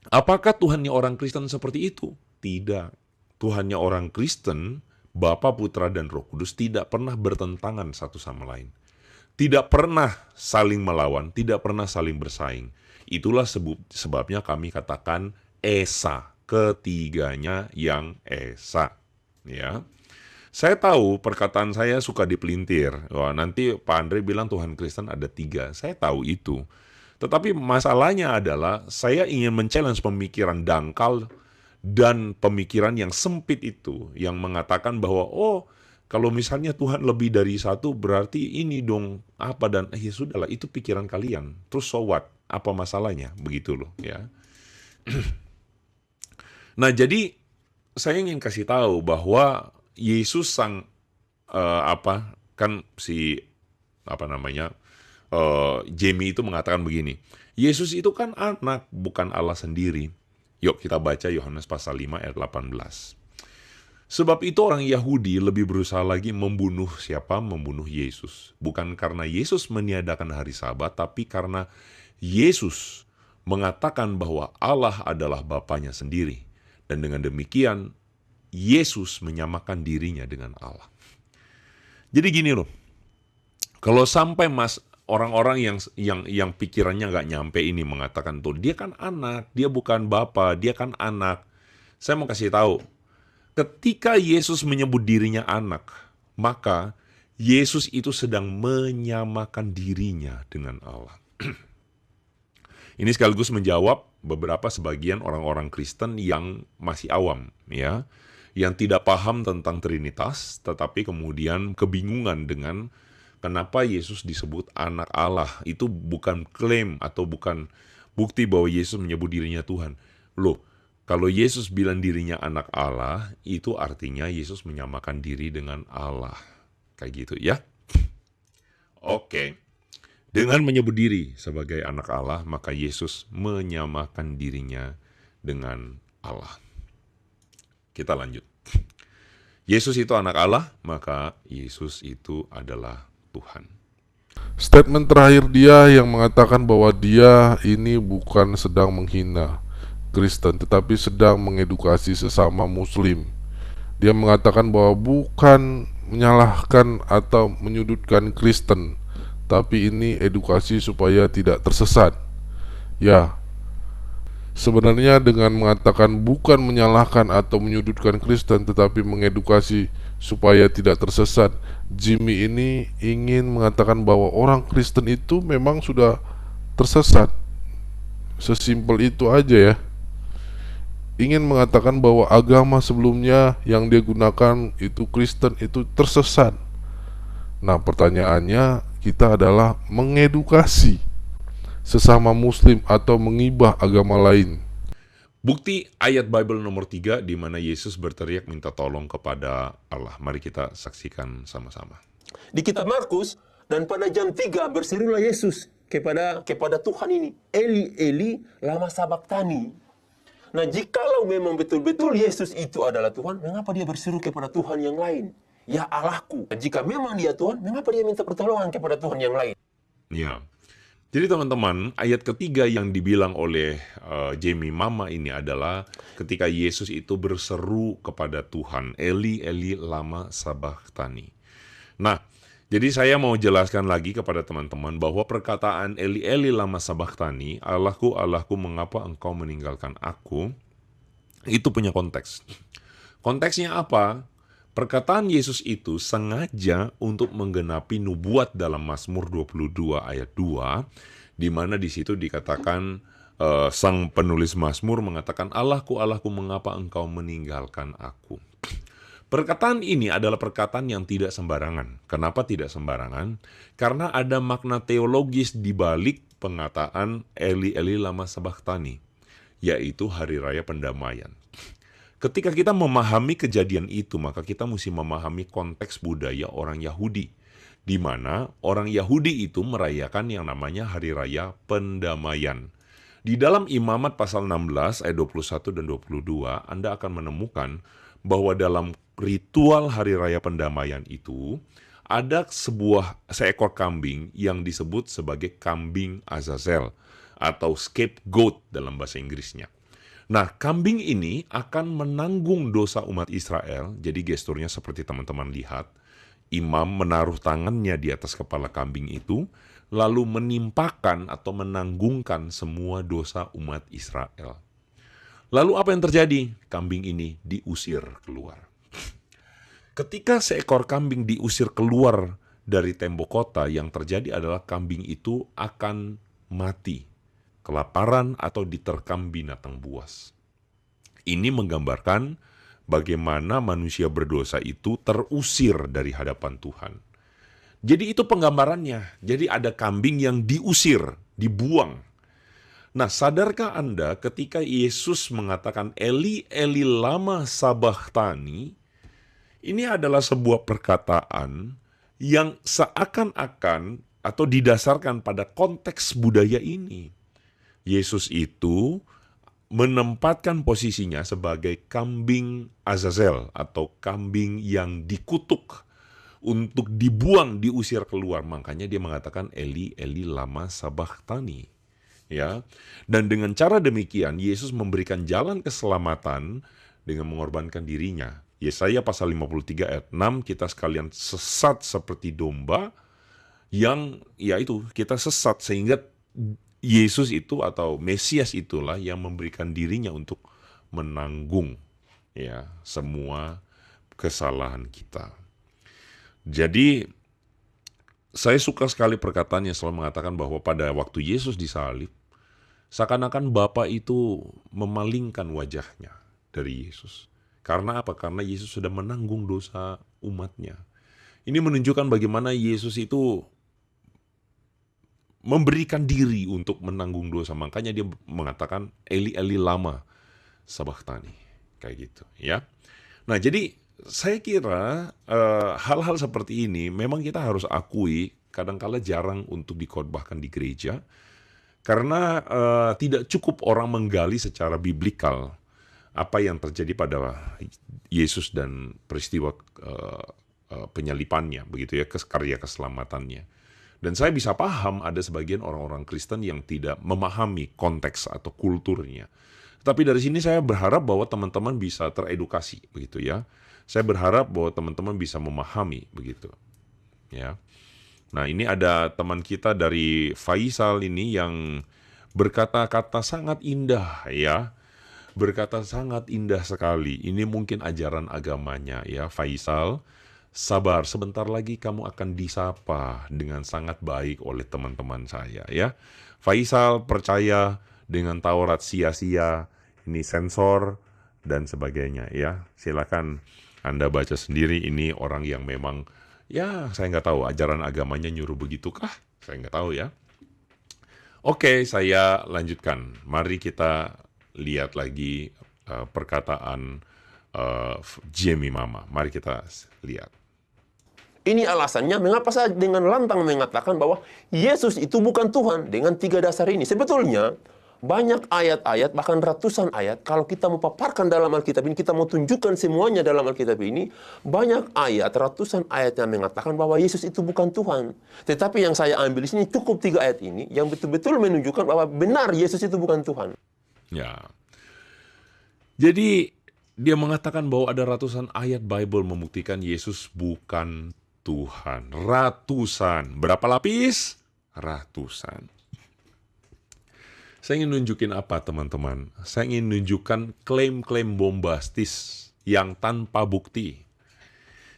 apakah Tuhannya orang Kristen seperti itu? Tidak. Tuhannya orang Kristen, Bapa, Putra, dan Roh Kudus tidak pernah bertentangan satu sama lain. Tidak pernah saling melawan, tidak pernah saling bersaing. Itulah sebabnya kami katakan Esa, ketiganya yang Esa. Ya, saya tahu perkataan saya suka dipelintir. Wah, nanti Pak Andre bilang Tuhan Kristen ada 3. Saya tahu itu. Tetapi masalahnya adalah saya ingin men-challenge pemikiran dangkal dan pemikiran yang sempit itu, yang mengatakan bahwa kalau misalnya Tuhan lebih dari 1 berarti ini dong apa, dan ya sudahlah, itu pikiran kalian. Terus so what? Apa masalahnya? Begitu loh ya. Nah, jadi saya ingin kasih tahu bahwa Yesus Jamie itu mengatakan begini. Yesus itu kan anak, bukan Allah sendiri. Yuk kita baca Yohanes pasal 5 ayat 18. Sebab itu orang Yahudi lebih berusaha lagi membunuh Yesus. Bukan karena Yesus meniadakan hari Sabat, tapi karena Yesus mengatakan bahwa Allah adalah Bapanya sendiri. Dan dengan demikian, Yesus menyamakan dirinya dengan Allah. Jadi gini loh, kalau sampai orang-orang yang pikirannya nggak nyampe ini mengatakan tuh, dia kan anak, dia bukan Bapa, dia kan anak. Saya mau kasih tahu, ketika Yesus menyebut dirinya anak, maka Yesus itu sedang menyamakan dirinya dengan Allah. Ini sekaligus menjawab beberapa sebagian orang-orang Kristen yang masih awam, ya, yang tidak paham tentang Trinitas, tetapi kemudian kebingungan dengan kenapa Yesus disebut anak Allah. Itu bukan klaim atau bukan bukti bahwa Yesus menyebut dirinya Tuhan. Loh, kalau Yesus bilang dirinya anak Allah, itu artinya Yesus menyamakan diri dengan Allah. Kayak gitu ya. Oke. Dengan menyebut diri sebagai anak Allah, maka Yesus menyamakan dirinya dengan Allah. Kita lanjut. Yesus itu anak Allah, maka Yesus itu adalah Tuhan. Statement terakhir dia yang mengatakan bahwa dia ini bukan sedang menghina Kristen, tetapi sedang mengedukasi sesama Muslim. Dia mengatakan bahwa bukan menyalahkan atau menyudutkan Kristen, tapi ini edukasi supaya tidak tersesat. Ya, sebenarnya dengan mengatakan bukan menyalahkan atau menyudutkan Kristen, tetapi mengedukasi supaya tidak tersesat, Jimmy ini ingin mengatakan bahwa orang Kristen itu memang sudah tersesat. Sesimpel itu aja ya. Ingin mengatakan bahwa agama sebelumnya yang dia gunakan itu Kristen itu tersesat. Nah, pertanyaannya kita adalah mengedukasi sesama muslim atau mengibah agama lain. Bukti ayat Bible nomor 3 di mana Yesus berteriak minta tolong kepada Allah. Mari kita saksikan sama-sama. Di kitab Markus, dan pada jam 3 berserulah Yesus kepada Tuhan ini, Eli, Eli, lama sabachthani. Nah, jikalau memang betul-betul Yesus itu adalah Tuhan, mengapa dia berseru kepada Tuhan yang lain? Ya Allahku. Jika memang dia Tuhan, mengapa dia minta pertolongan kepada Tuhan yang lain? Ya. Jadi teman-teman, ayat ketiga yang dibilang oleh Jamie Mama ini adalah ketika Yesus itu berseru kepada Tuhan, Eli, Eli, lama sabachthani. Nah, jadi saya mau jelaskan lagi kepada teman-teman bahwa perkataan Eli, Eli, lama sabachthani, Allahku, Allahku, mengapa engkau meninggalkan aku, itu punya konteks. Konteksnya apa? Perkataan Yesus itu sengaja untuk menggenapi nubuat dalam Mazmur 22 ayat 2, di mana di situ dikatakan sang penulis Mazmur mengatakan, Allahku, Allahku, mengapa engkau meninggalkan aku? Perkataan ini adalah perkataan yang tidak sembarangan. Kenapa tidak sembarangan? Karena ada makna teologis di balik pengataan Eli, Eli, lama sabachthani, yaitu hari raya pendamaian. Ketika kita memahami kejadian itu, maka kita mesti memahami konteks budaya orang Yahudi, di mana orang Yahudi itu merayakan yang namanya Hari Raya Pendamaian. Di dalam Imamat pasal 16 ayat 21 dan 22, Anda akan menemukan bahwa dalam ritual Hari Raya Pendamaian itu, ada seekor kambing yang disebut sebagai kambing Azazel, atau scapegoat dalam bahasa Inggrisnya. Nah, kambing ini akan menanggung dosa umat Israel. Jadi gesturnya seperti teman-teman lihat. Imam menaruh tangannya di atas kepala kambing itu, lalu menimpakan atau menanggungkan semua dosa umat Israel. Lalu apa yang terjadi? Kambing ini diusir keluar. Ketika seekor kambing diusir keluar dari tembok kota, yang terjadi adalah kambing itu akan mati, kelaparan atau diterkam binatang buas. Ini menggambarkan bagaimana manusia berdosa itu terusir dari hadapan Tuhan. Jadi itu penggambarannya. Jadi ada kambing yang diusir, dibuang. Nah, sadarkah Anda ketika Yesus mengatakan Eli, Eli, lama sabachthani, ini adalah sebuah perkataan yang seakan-akan atau didasarkan pada konteks budaya ini. Yesus itu menempatkan posisinya sebagai kambing Azazel atau kambing yang dikutuk untuk dibuang, diusir keluar. Makanya dia mengatakan Eli, Eli, lama sabachthani. Ya. Dan dengan cara demikian Yesus memberikan jalan keselamatan dengan mengorbankan dirinya. Yesaya pasal 53 ayat 6, kita sekalian sesat seperti domba yang yaitu kita sesat sehingga Yesus itu atau Mesias itulah yang memberikan dirinya untuk menanggung ya semua kesalahan kita. Jadi saya suka sekali perkataan yang selalu mengatakan bahwa pada waktu Yesus disalib, seakan-akan Bapa itu memalingkan wajahnya dari Yesus. Karena apa? Karena Yesus sudah menanggung dosa umatnya. Ini menunjukkan bagaimana Yesus itu memberikan diri untuk menanggung dosa. Makanya dia mengatakan Eli, Eli, lama sabachthani. Kayak gitu ya. Nah, jadi saya kira hal-hal seperti ini memang kita harus akui kadang-kala jarang untuk dikhotbahkan di gereja. Karena tidak cukup orang menggali secara biblikal apa yang terjadi pada Yesus dan peristiwa penyalipannya, begitu ya, karya keselamatannya. Dan saya bisa paham ada sebagian orang-orang Kristen yang tidak memahami konteks atau kulturnya. Tapi dari sini saya berharap bahwa teman-teman bisa teredukasi, begitu ya. Saya berharap bahwa teman-teman bisa memahami, begitu. Ya. Nah, ini ada teman kita dari Faisal ini yang berkata-kata sangat indah, ya. Berkata sangat indah sekali. Ini mungkin ajaran agamanya, ya, Faisal. Sabar, sebentar lagi kamu akan disapa dengan sangat baik oleh teman-teman saya, ya. Faisal percaya dengan Taurat sia-sia, ini sensor, dan sebagainya, ya. Silakan Anda baca sendiri, ini orang yang memang, ya, saya nggak tahu ajaran agamanya nyuruh begitu kah? Saya nggak tahu, ya. Oke, saya lanjutkan. Mari kita lihat lagi perkataan Jamie Mama. Mari kita lihat. Ini alasannya mengapa saya dengan lantang mengatakan bahwa Yesus itu bukan Tuhan dengan 3 dasar ini. Sebetulnya banyak ayat-ayat, bahkan ratusan ayat, kalau kita mau paparkan dalam Alkitab ini, kita mau tunjukkan semuanya dalam Alkitab ini, banyak ayat, ratusan ayat yang mengatakan bahwa Yesus itu bukan Tuhan. Tetapi yang saya ambil di sini cukup 3 ayat ini yang betul-betul menunjukkan bahwa benar Yesus itu bukan Tuhan. Ya. Jadi dia mengatakan bahwa ada ratusan ayat Bible membuktikan Yesus bukan Tuhan. Ratusan. Berapa lapis? Ratusan. Saya ingin nunjukin apa, teman-teman? Saya ingin nunjukkan klaim-klaim bombastis yang tanpa bukti.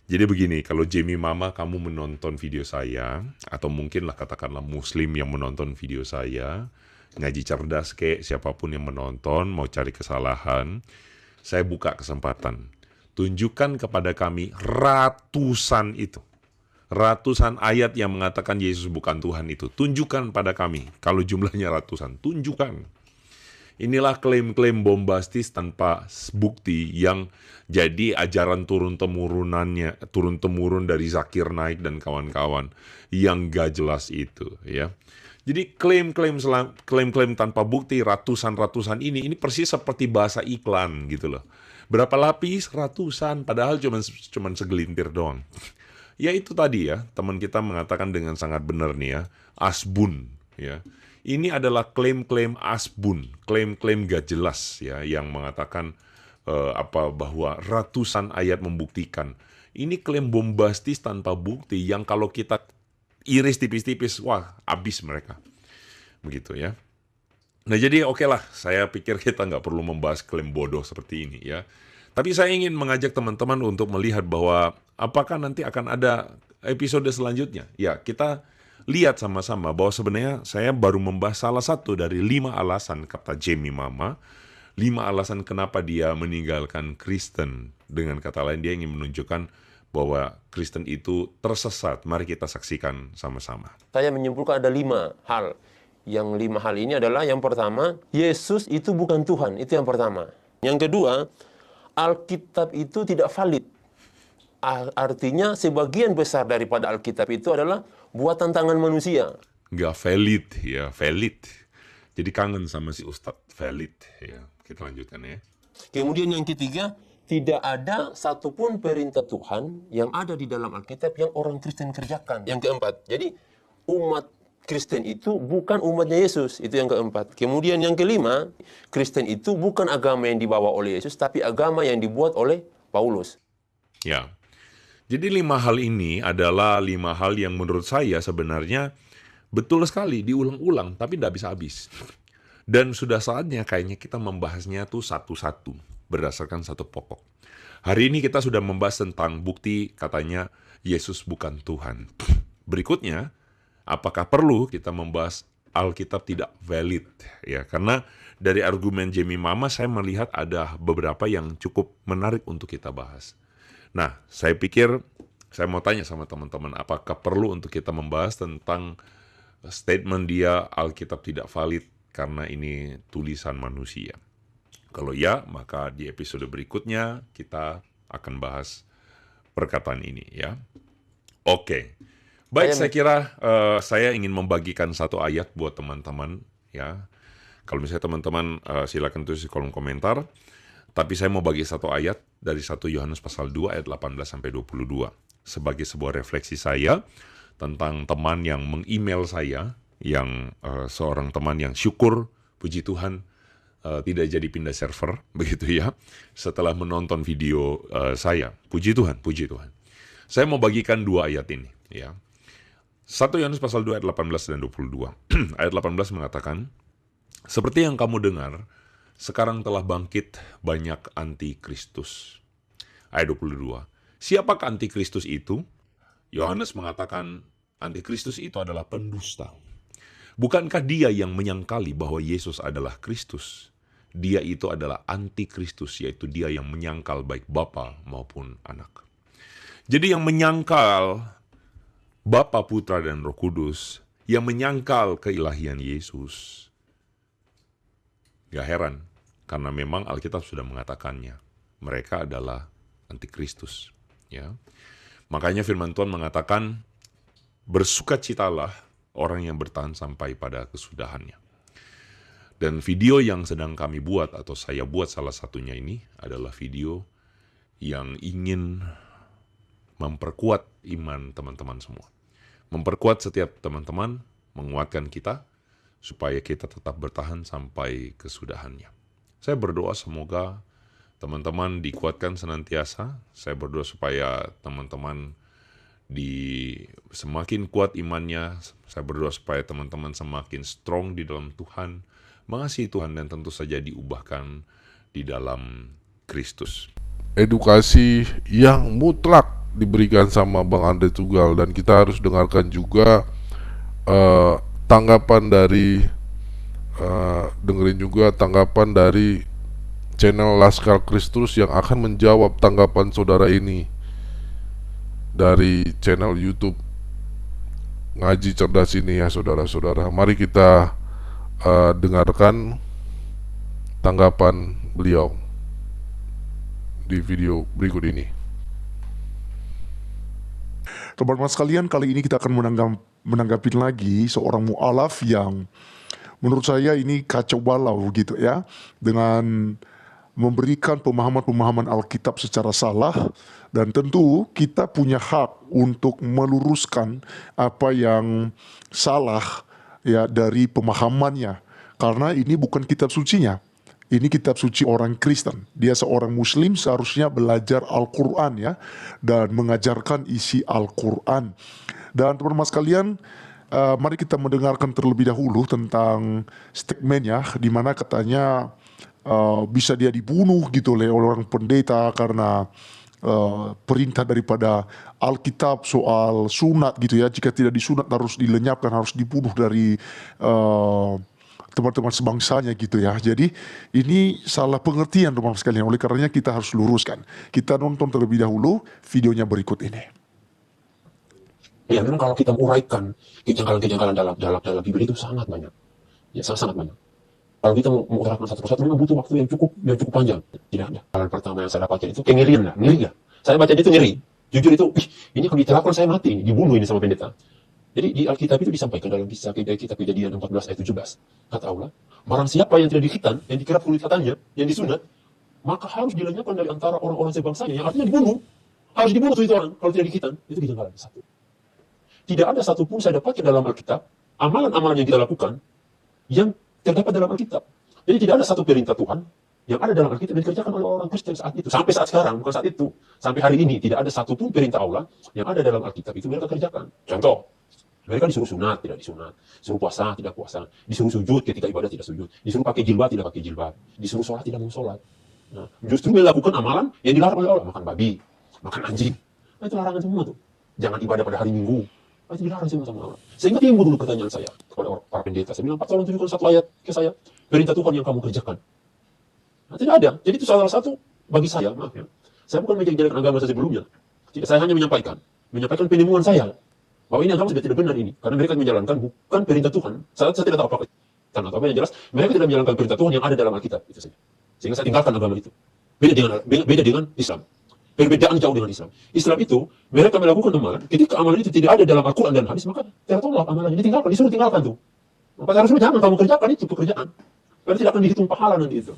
Jadi begini, kalau Jamie Mama kamu menonton video saya, atau mungkinlah katakanlah Muslim yang menonton video saya, ngaji cerdas kayak siapapun yang menonton, mau cari kesalahan, saya buka kesempatan. Tunjukkan kepada kami ratusan itu. Ratusan ayat yang mengatakan Yesus bukan Tuhan itu. Tunjukkan pada kami. Kalau jumlahnya ratusan, tunjukkan. Inilah klaim-klaim bombastis tanpa bukti yang jadi ajaran turun-temurun dari Zakir Naik dan kawan-kawan yang gak jelas itu, ya. Jadi klaim-klaim tanpa bukti ratusan ini persis seperti bahasa iklan gitu loh. Berapa lapis? Ratusan, padahal cuman segelintir doang. Ya itu tadi ya, teman kita mengatakan dengan sangat benar nih ya, asbun ya. Ini adalah klaim-klaim asbun, klaim-klaim gak jelas ya, yang mengatakan bahwa ratusan ayat membuktikan. Ini klaim bombastis tanpa bukti yang kalau kita iris tipis-tipis, wah habis mereka. Begitu ya. Nah jadi oke lah, saya pikir kita nggak perlu membahas klaim bodoh seperti ini ya. Tapi saya ingin mengajak teman-teman untuk melihat bahwa apakah nanti akan ada episode selanjutnya. Ya, kita lihat sama-sama bahwa sebenarnya saya baru membahas salah satu dari 5 alasan kata Jamie Mama. 5 alasan kenapa dia meninggalkan Kristen. Dengan kata lain, dia ingin menunjukkan bahwa Kristen itu tersesat. Mari kita saksikan sama-sama. Saya menyimpulkan ada 5 hal. Yang 5 hal ini adalah yang pertama, Yesus itu bukan Tuhan. Itu yang pertama. Yang kedua, Alkitab itu tidak valid. Artinya sebagian besar daripada Alkitab itu adalah buatan tangan manusia. Nggak valid, ya valid. Jadi kangen sama si Ustadz, valid. Ya, kita lanjutkan ya. Kemudian yang ketiga, tidak ada satupun perintah Tuhan yang ada di dalam Alkitab yang orang Kristen kerjakan. Yang keempat, jadi umat Kristen itu bukan umatnya Yesus, itu yang keempat. Kemudian yang kelima, Kristen itu bukan agama yang dibawa oleh Yesus, tapi agama yang dibuat oleh Paulus. Ya, jadi 5 hal ini adalah 5 hal yang menurut saya sebenarnya betul sekali, diulang-ulang, tapi tidak bisa habis. Dan sudah saatnya kayaknya kita membahasnya tuh satu-satu, berdasarkan satu pokok. Hari ini kita sudah membahas tentang bukti katanya Yesus bukan Tuhan. Berikutnya, apakah perlu kita membahas Alkitab tidak valid? Ya, karena dari argumen Jamie Mama saya melihat ada beberapa yang cukup menarik untuk kita bahas. Nah, saya pikir saya mau tanya sama teman-teman, apakah perlu untuk kita membahas tentang statement dia Alkitab tidak valid karena ini tulisan manusia? Kalau ya, maka di episode berikutnya kita akan bahas perkataan ini ya. Oke. Baik, saya kira saya ingin membagikan satu ayat buat teman-teman ya. Kalau misalnya teman-teman silakan tulis di kolom komentar. Tapi saya mau bagi satu ayat dari 1 Yohanes pasal 2 ayat 18 sampai 22 sebagai sebuah refleksi saya tentang teman yang meng-email saya, yang seorang teman yang syukur puji Tuhan tidak jadi pindah server begitu ya setelah menonton video saya. Puji Tuhan, puji Tuhan. Saya mau bagikan 2 ayat ini ya. 1 Yohanes pasal 2 ayat 18 dan 22. Ayat 18 mengatakan, seperti yang kamu dengar, sekarang telah bangkit banyak antikristus. Ayat 22. Siapakah antikristus itu? Yohanes mengatakan antikristus itu adalah pendusta. Bukankah dia yang menyangkali bahwa Yesus adalah Kristus? Dia itu adalah antikristus, yaitu dia yang menyangkal baik Bapa maupun Anak. Jadi yang menyangkal Bapa, Putra, dan Roh Kudus, yang menyangkal keilahian Yesus. Gak heran, karena memang Alkitab sudah mengatakannya. Mereka adalah antikristus. Ya. Makanya firman Tuhan mengatakan, bersukacitalah orang yang bertahan sampai pada kesudahannya. Dan video yang sedang kami buat, atau saya buat salah satunya ini, adalah video yang ingin memperkuat iman teman-teman semua. Memperkuat setiap teman-teman, menguatkan kita, supaya kita tetap bertahan sampai kesudahannya. Saya berdoa semoga teman-teman dikuatkan senantiasa. Saya berdoa supaya teman-teman semakin kuat imannya. Saya berdoa supaya teman-teman semakin strong di dalam Tuhan, mengasihi Tuhan, dan tentu saja diubahkan di dalam Kristus. Edukasi yang mutlak diberikan sama Bang Andre Tugal, dan kita harus dengarkan juga tanggapan dari dengerin juga tanggapan dari channel Laskar Kristus yang akan menjawab tanggapan saudara ini dari channel YouTube Ngaji Cerdas ini ya saudara-saudara. Mari kita dengarkan tanggapan beliau di video berikut ini. Teman-teman sekalian, kali ini kita akan menanggapi lagi seorang mu'alaf yang menurut saya ini kacau balau gitu ya, dengan memberikan pemahaman-pemahaman Alkitab secara salah, dan tentu kita punya hak untuk meluruskan apa yang salah ya dari pemahamannya, karena ini bukan kitab sucinya. Ini kitab suci orang Kristen. Dia seorang Muslim, seharusnya belajar Al-Quran ya, dan mengajarkan isi Al-Quran. Dan teman-teman sekalian, mari kita mendengarkan terlebih dahulu tentang statementnya, di mana katanya bisa dia dibunuh gitu oleh orang pendeta karena perintah daripada Alkitab soal sunat gitu ya. Jika tidak disunat harus dilenyapkan, harus dibunuh dari teman-teman sebangsanya gitu ya. Jadi ini salah pengertian teman-teman sekalian. Oleh karenanya kita harus luruskan. Kita nonton terlebih dahulu videonya berikut ini. Ya memang kalau kita uraikan kejanggalan-kejanggalan dalam Bibeli itu sangat banyak. Ya sangat banyak. Kalau kita mau menguraikan satu persatu memang butuh waktu yang cukup panjang. Tidak ada. Hal pertama yang saya dapatkan itu kengerian lah, ngeri ya. Saya baca itu ngeri. Jujur itu, ini kalau dicelakakan saya mati, dibunuh ini sama pendeta. Jadi di Alkitab itu disampaikan dalam kisah kitab Kejadian 14 ayat 17. Kata Allah, barang siapa yang tidak dikhitan, yang dikerap kulit katanya, yang disunat, maka harus dilenyapkan dari antara orang-orang sebangsanya, yang artinya dibunuh. Harus dibunuh itu orang kalau tidak dikhitan. Itu kejanggalan satu. Tidak ada satupun saya dapatkan dalam Alkitab, amalan-amalan yang kita lakukan, yang terdapat dalam Alkitab. Jadi tidak ada satu perintah Tuhan yang ada dalam Alkitab yang dikerjakan oleh orang Kristen saat itu. Sampai saat sekarang, bukan saat itu. Sampai hari ini, tidak ada satupun perintah Allah yang ada dalam Alkitab itu mereka kerjakan. Contoh, mereka disuruh sunat, tidak disunat. Disuruh puasa, tidak puasa. Disuruh sujud ketika ibadah, tidak sujud. Disuruh pakai jilbab, tidak pakai jilbab. Disuruh sholat, tidak mau sholat. Nah, justru melakukan amalan yang dilarang oleh Allah. Makan babi, makan anjing. Nah, itu larangan semua tuh. Jangan ibadah pada hari Minggu. Nah, itu dilarang semua sama Allah. Sehingga timbul dulu pertanyaan saya kepada para pendeta. Saya bilang, Pak, tolong tunjukkan satu ayat ke saya. Perintah Tuhan yang kamu kerjakan. Nah, tidak ada. Jadi itu salah satu bagi saya, maaf ya. Saya bukan menjelek-jelekan agama saya sebelumnya. Tidak, saya hanya menyampaikan penemuan saya. Bahwa ini agama sudah tidak benar ini. Karena mereka menjalankan bukan perintah Tuhan. Saya tidak tahu apa atau apa yang jelas. Mereka tidak menjalankan perintah Tuhan yang ada dalam Alkitab. Itu saja. Sehingga saya tinggalkan agama itu. Beda dengan Islam. Perbedaan jauh dengan Islam. Islam itu, mereka melakukan amalan. Ketika amalan itu tidak ada dalam Al-Quran dan hadis, maka tertolak amalannya. Ditinggalkan, disuruh tinggalkan tuh. Maka harusnya jangan kamu kerjakan itu pekerjaan. Karena tidak akan dihitung pahala nanti itu.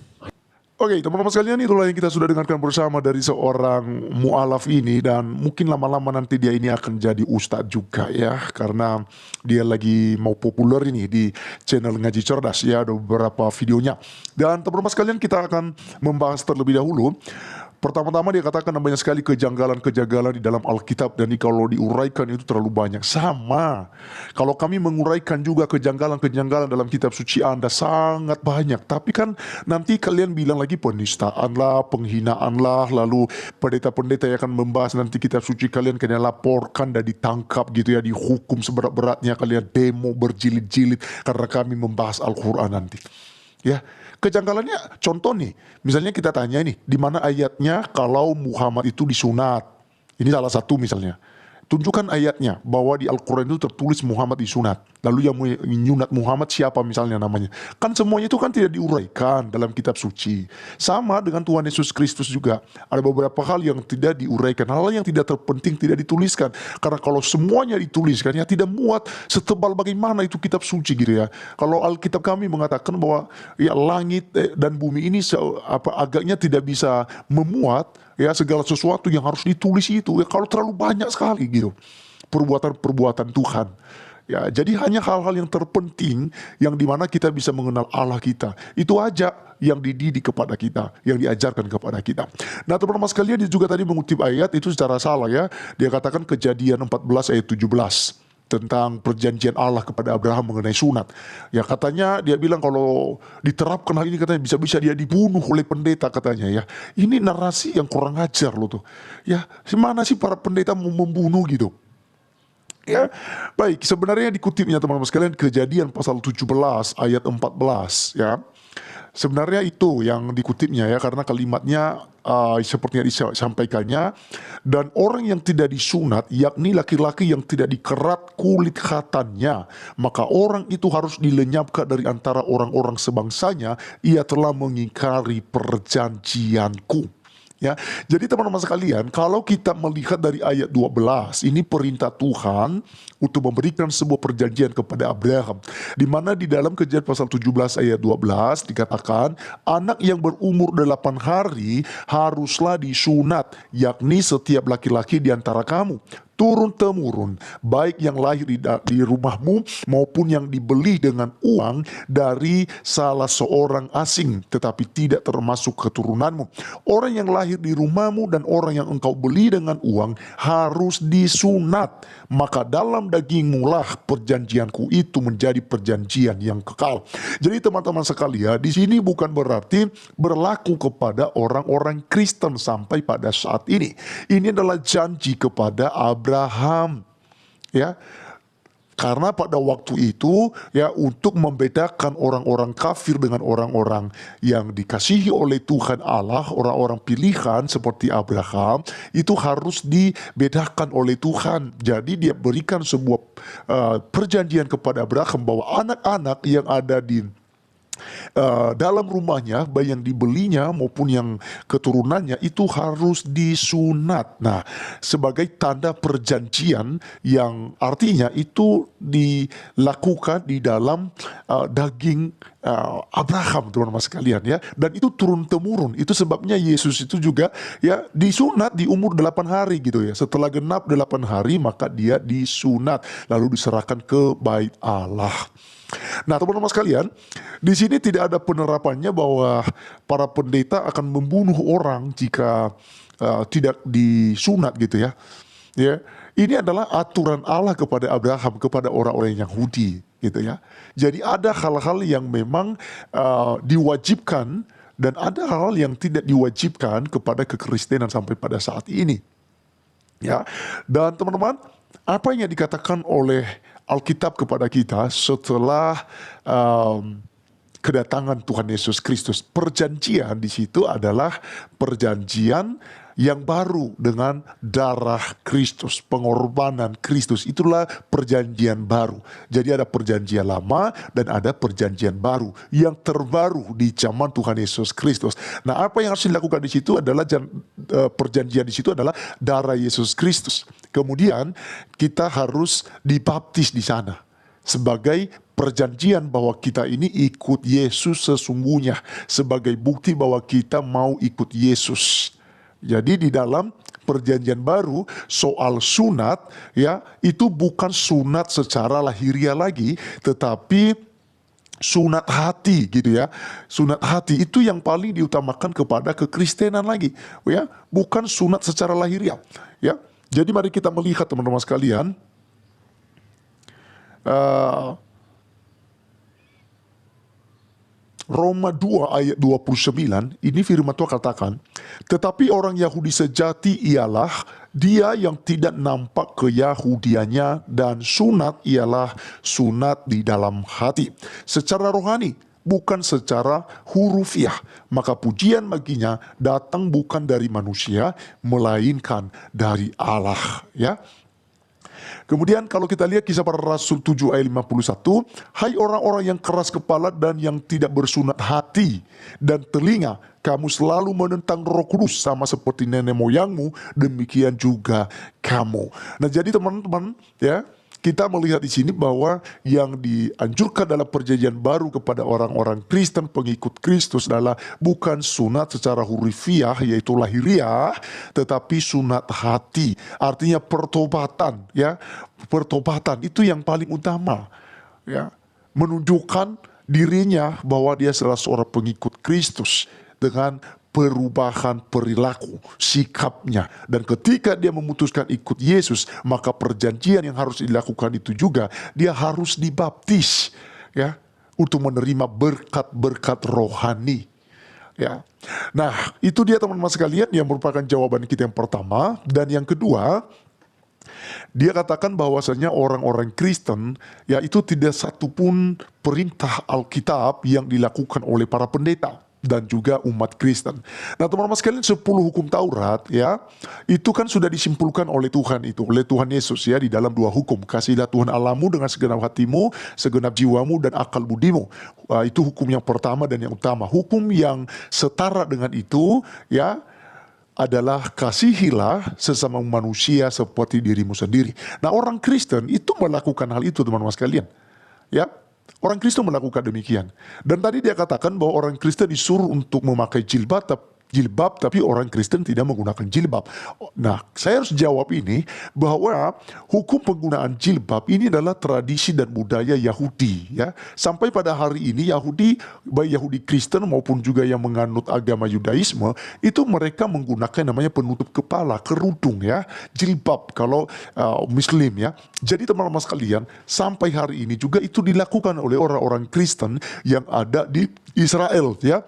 Oke, teman-teman sekalian, itulah yang kita sudah dengarkan bersama dari seorang mu'alaf ini, dan mungkin lama-lama nanti dia ini akan jadi ustadz juga ya, karena dia lagi mau populer ini di channel Ngaji Cerdas ya, ada beberapa videonya. Dan teman-teman sekalian, kita akan membahas terlebih dahulu. Pertama-tama dia katakan banyak sekali kejanggalan-kejanggalan di dalam Alkitab, dan kalau diuraikan itu terlalu banyak. Sama, kalau kami menguraikan juga kejanggalan-kejanggalan dalam kitab suci Anda sangat banyak. Tapi kan nanti kalian bilang lagi penistaan lah, penghinaan lah, lalu pendeta-pendeta yang akan membahas nanti kitab suci kalian laporkan dan ditangkap gitu ya, dihukum seberat-beratnya, kalian demo berjilid-jilid karena kami membahas Al-Quran nanti. Ya, kejanggalannya contoh nih, misalnya kita tanya nih, di mana ayatnya kalau Muhammad itu disunat? Ini salah satu misalnya. tunjukkan ayatnya bahwa di Al-Quran itu tertulis Muhammad disunat. Lalu yang menyunat Muhammad siapa misalnya namanya. Kan semuanya itu kan tidak diuraikan dalam kitab suci. Sama dengan Tuhan Yesus Kristus juga. Ada beberapa hal yang tidak diuraikan. Hal yang tidak terpenting tidak dituliskan. Karena kalau semuanya dituliskan ya tidak muat setebal bagaimana itu kitab suci gitu ya. Kalau Alkitab kami mengatakan bahwa ya langit dan bumi ini agaknya tidak bisa memuat ya segala sesuatu yang harus ditulis itu ya, kalau terlalu banyak sekali gitu perbuatan-perbuatan Tuhan ya. Jadi hanya hal-hal yang terpenting yang dimana kita bisa mengenal Allah kita, itu aja yang dididik kepada kita, yang diajarkan kepada kita. Nah teman-teman sekalian, dia juga tadi mengutip ayat itu secara salah ya. Dia katakan Kejadian 14 ayat 17 tentang perjanjian Allah kepada Abraham mengenai sunat. Ya katanya dia bilang kalau diterapkan hal ini katanya bisa-bisa dia dibunuh oleh pendeta katanya ya. Ini narasi yang kurang ajar loh tuh. Ya, mana sih para pendeta mau membunuh gitu? Ya, baik, sebenarnya dikutipnya teman-teman sekalian Kejadian pasal 17 ayat 14 ya. Sebenarnya itu yang dikutipnya ya, karena kalimatnya seperti yang disampaikannya, dan orang yang tidak disunat, yakni laki-laki yang tidak dikerat kulit khatannya, maka orang itu harus dilenyapkan dari antara orang-orang sebangsanya, ia telah mengingkari perjanjianku. Ya, jadi teman-teman sekalian, kalau kita melihat dari ayat 12, ini perintah Tuhan untuk memberikan sebuah perjanjian kepada Abraham, di mana di dalam Kejadian pasal 17 ayat 12 dikatakan anak yang berumur 8 hari haruslah disunat, yakni setiap laki-laki di antara kamu turun-temurun, baik yang lahir di rumahmu maupun yang dibeli dengan uang dari salah seorang asing, tetapi tidak termasuk keturunanmu. Orang yang lahir di rumahmu dan orang yang engkau beli dengan uang harus disunat, maka dalam dagingmu lah perjanjianku itu menjadi perjanjian yang kekal. Jadi teman-teman sekalian, di sini bukan berarti berlaku kepada orang-orang Kristen sampai pada saat ini. Ini adalah janji kepada Abraham, ya. Karena pada waktu itu ya, untuk membedakan orang-orang kafir dengan orang-orang yang dikasihi oleh Tuhan Allah, orang-orang pilihan seperti Abraham, itu harus dibedakan oleh Tuhan. Jadi dia berikan sebuah perjanjian kepada Abraham bahwa anak-anak yang ada di dalam rumahnya, baik yang dibelinya maupun yang keturunannya, itu harus disunat. Nah, sebagai tanda perjanjian yang artinya itu dilakukan di dalam daging Abraham, teman-teman sekalian ya. Dan itu turun temurun. Itu sebabnya Yesus itu juga ya disunat di umur 8 hari gitu ya. Setelah genap 8 hari maka dia disunat lalu diserahkan ke bait Allah. Nah teman-teman sekalian, di sini tidak ada penerapannya bahwa para pendeta akan membunuh orang jika tidak disunat gitu ya. Ya, ini adalah aturan Allah kepada Abraham, kepada orang-orang Yahudi gitu ya. Jadi ada hal-hal yang memang diwajibkan dan ada hal-hal yang tidak diwajibkan kepada kekristenan sampai pada saat ini. Ya, dan teman-teman, apa yang dikatakan oleh Alkitab kepada kita setelah kedatangan Tuhan Yesus Kristus, perjanjian di situ adalah perjanjian yang baru dengan darah Kristus, pengorbanan Kristus, itulah perjanjian baru. Jadi ada perjanjian lama dan ada perjanjian baru yang terbaru di zaman Tuhan Yesus Kristus. Nah, apa yang harus dilakukan di situ adalah perjanjian di situ adalah darah Yesus Kristus. Kemudian kita harus dibaptis di sana sebagai perjanjian bahwa kita ini ikut Yesus sesungguhnya, sebagai bukti bahwa kita mau ikut Yesus. Jadi di dalam perjanjian baru soal sunat ya, itu bukan sunat secara lahiriah lagi, tetapi sunat hati gitu ya. Sunat hati itu yang paling diutamakan kepada kekristenan lagi ya, bukan sunat secara lahiriah ya. Jadi mari kita melihat teman-teman sekalian, Roma 2 ayat 29, ini firman Tuhan katakan, tetapi orang Yahudi sejati ialah dia yang tidak nampak keyahudiannya, dan sunat ialah sunat di dalam hati, secara rohani, bukan secara hurufiah. Maka pujian baginya datang bukan dari manusia, melainkan dari Allah. Ya. Kemudian kalau kita lihat Kisah Para Rasul 7 ayat 51, hai orang-orang yang keras kepala dan yang tidak bersunat hati dan telinga, kamu selalu menentang Roh Kudus sama seperti nenek moyangmu, demikian juga kamu. Nah, jadi teman-teman, ya, kita melihat di sini bahwa yang dianjurkan dalam perjanjian baru kepada orang-orang Kristen pengikut Kristus adalah bukan sunat secara hurufiah yaitu lahiriah, tetapi sunat hati. Artinya pertobatan, ya. Pertobatan itu yang paling utama, ya. Menunjukkan dirinya bahwa dia adalah seorang pengikut Kristus dengan perubahan perilaku, sikapnya. Dan ketika dia memutuskan ikut Yesus, maka perjanjian yang harus dilakukan itu juga, dia harus dibaptis, ya, untuk menerima berkat-berkat rohani. Ya. Nah, itu dia teman-teman sekalian yang merupakan jawaban kita yang pertama. Dan yang kedua, dia katakan bahwasanya orang-orang Kristen, ya, itu tidak satupun perintah Alkitab yang dilakukan oleh para pendeta dan juga umat Kristen. Nah, teman-teman sekalian, 10 hukum Taurat, ya, itu kan sudah disimpulkan oleh Tuhan oleh Tuhan Yesus, ya, di dalam 2 hukum. Kasihlah Tuhan Allahmu dengan segenap hatimu, segenap jiwamu dan akal budimu. Itu hukum yang pertama dan yang utama. Hukum yang setara dengan itu, ya, adalah kasihilah sesama manusia seperti dirimu sendiri. Nah, orang Kristen itu melakukan hal itu, teman-teman sekalian, ya. Orang Kristen melakukan demikian. Dan tadi dia katakan bahwa orang Kristen disuruh untuk memakai jilbab, tapi orang Kristen tidak menggunakan jilbab. Nah, saya harus jawab ini bahwa hukum penggunaan jilbab ini adalah tradisi dan budaya Yahudi, ya. Sampai pada hari ini Yahudi, baik Yahudi Kristen maupun juga yang menganut agama Yudaisme, itu mereka menggunakan namanya penutup kepala, kerudung, ya, jilbab kalau Muslim, ya. Jadi teman-teman sekalian, sampai hari ini juga itu dilakukan oleh orang-orang Kristen yang ada di Israel, ya.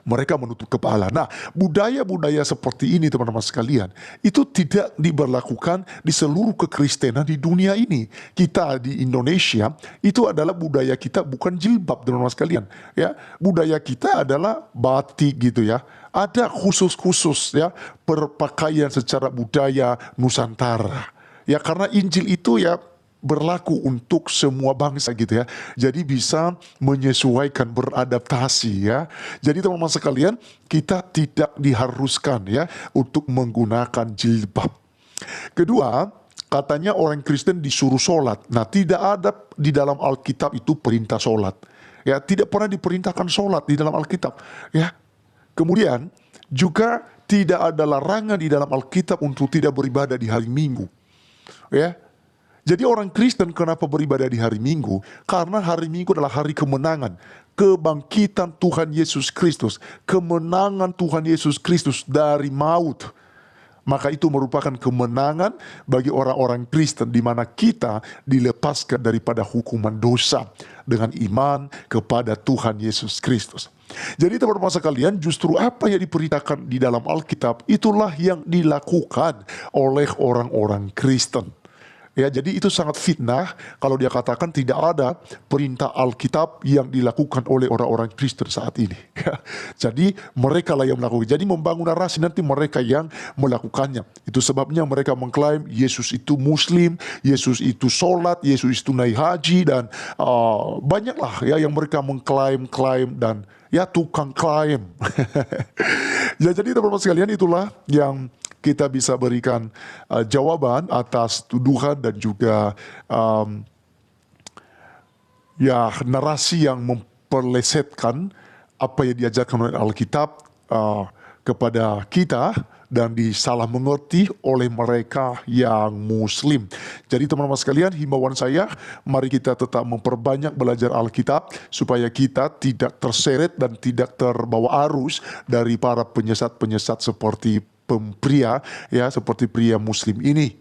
Mereka menutup kepala. Nah, budaya-budaya seperti ini, teman-teman sekalian, itu tidak diberlakukan di seluruh kekristenan di dunia ini. Kita di Indonesia, itu adalah budaya kita bukan jilbab, teman-teman sekalian. Ya, budaya kita adalah batik gitu, ya. Ada khusus-khusus, ya, berpakaian secara budaya Nusantara. Ya, karena Injil itu, ya, berlaku untuk semua bangsa gitu, ya. Jadi bisa menyesuaikan, beradaptasi, ya. Jadi teman-teman sekalian, kita tidak diharuskan, ya, untuk menggunakan jilbab. Kedua, katanya orang Kristen disuruh sholat. Nah, tidak ada di dalam Alkitab itu perintah sholat, ya. Tidak pernah diperintahkan sholat di dalam Alkitab, ya. Kemudian juga tidak ada larangan di dalam Alkitab untuk tidak beribadah di hari Minggu, ya. Jadi orang Kristen kenapa beribadah di hari Minggu? Karena hari Minggu adalah hari kemenangan, kebangkitan Tuhan Yesus Kristus, kemenangan Tuhan Yesus Kristus dari maut. Maka itu merupakan kemenangan bagi orang-orang Kristen di mana kita dilepaskan daripada hukuman dosa dengan iman kepada Tuhan Yesus Kristus. Jadi teman-teman sekalian, justru apa yang diperintahkan di dalam Alkitab itulah yang dilakukan oleh orang-orang Kristen. Ya, jadi itu sangat fitnah kalau dia katakan tidak ada perintah Alkitab yang dilakukan oleh orang-orang Kristen saat ini. Jadi mereka lah yang melakukan. Jadi membangun narasi nanti mereka yang melakukannya. Itu sebabnya mereka mengklaim Yesus itu Muslim, Yesus itu sholat, Yesus itu naik haji, dan banyaklah, ya, yang mereka mengklaim dan, ya, tukang klaim. Ya, jadi teman-teman sekalian, itulah yang kita bisa berikan jawaban atas tuduhan dan juga ya, narasi yang memperlesetkan apa yang diajarkan oleh Alkitab kepada kita dan disalah mengerti oleh mereka yang Muslim. Jadi teman-teman sekalian, himbauan saya, mari kita tetap memperbanyak belajar Alkitab supaya kita tidak terseret dan tidak terbawa arus dari para penyesat-penyesat seperti pria, ya, seperti pria Muslim ini.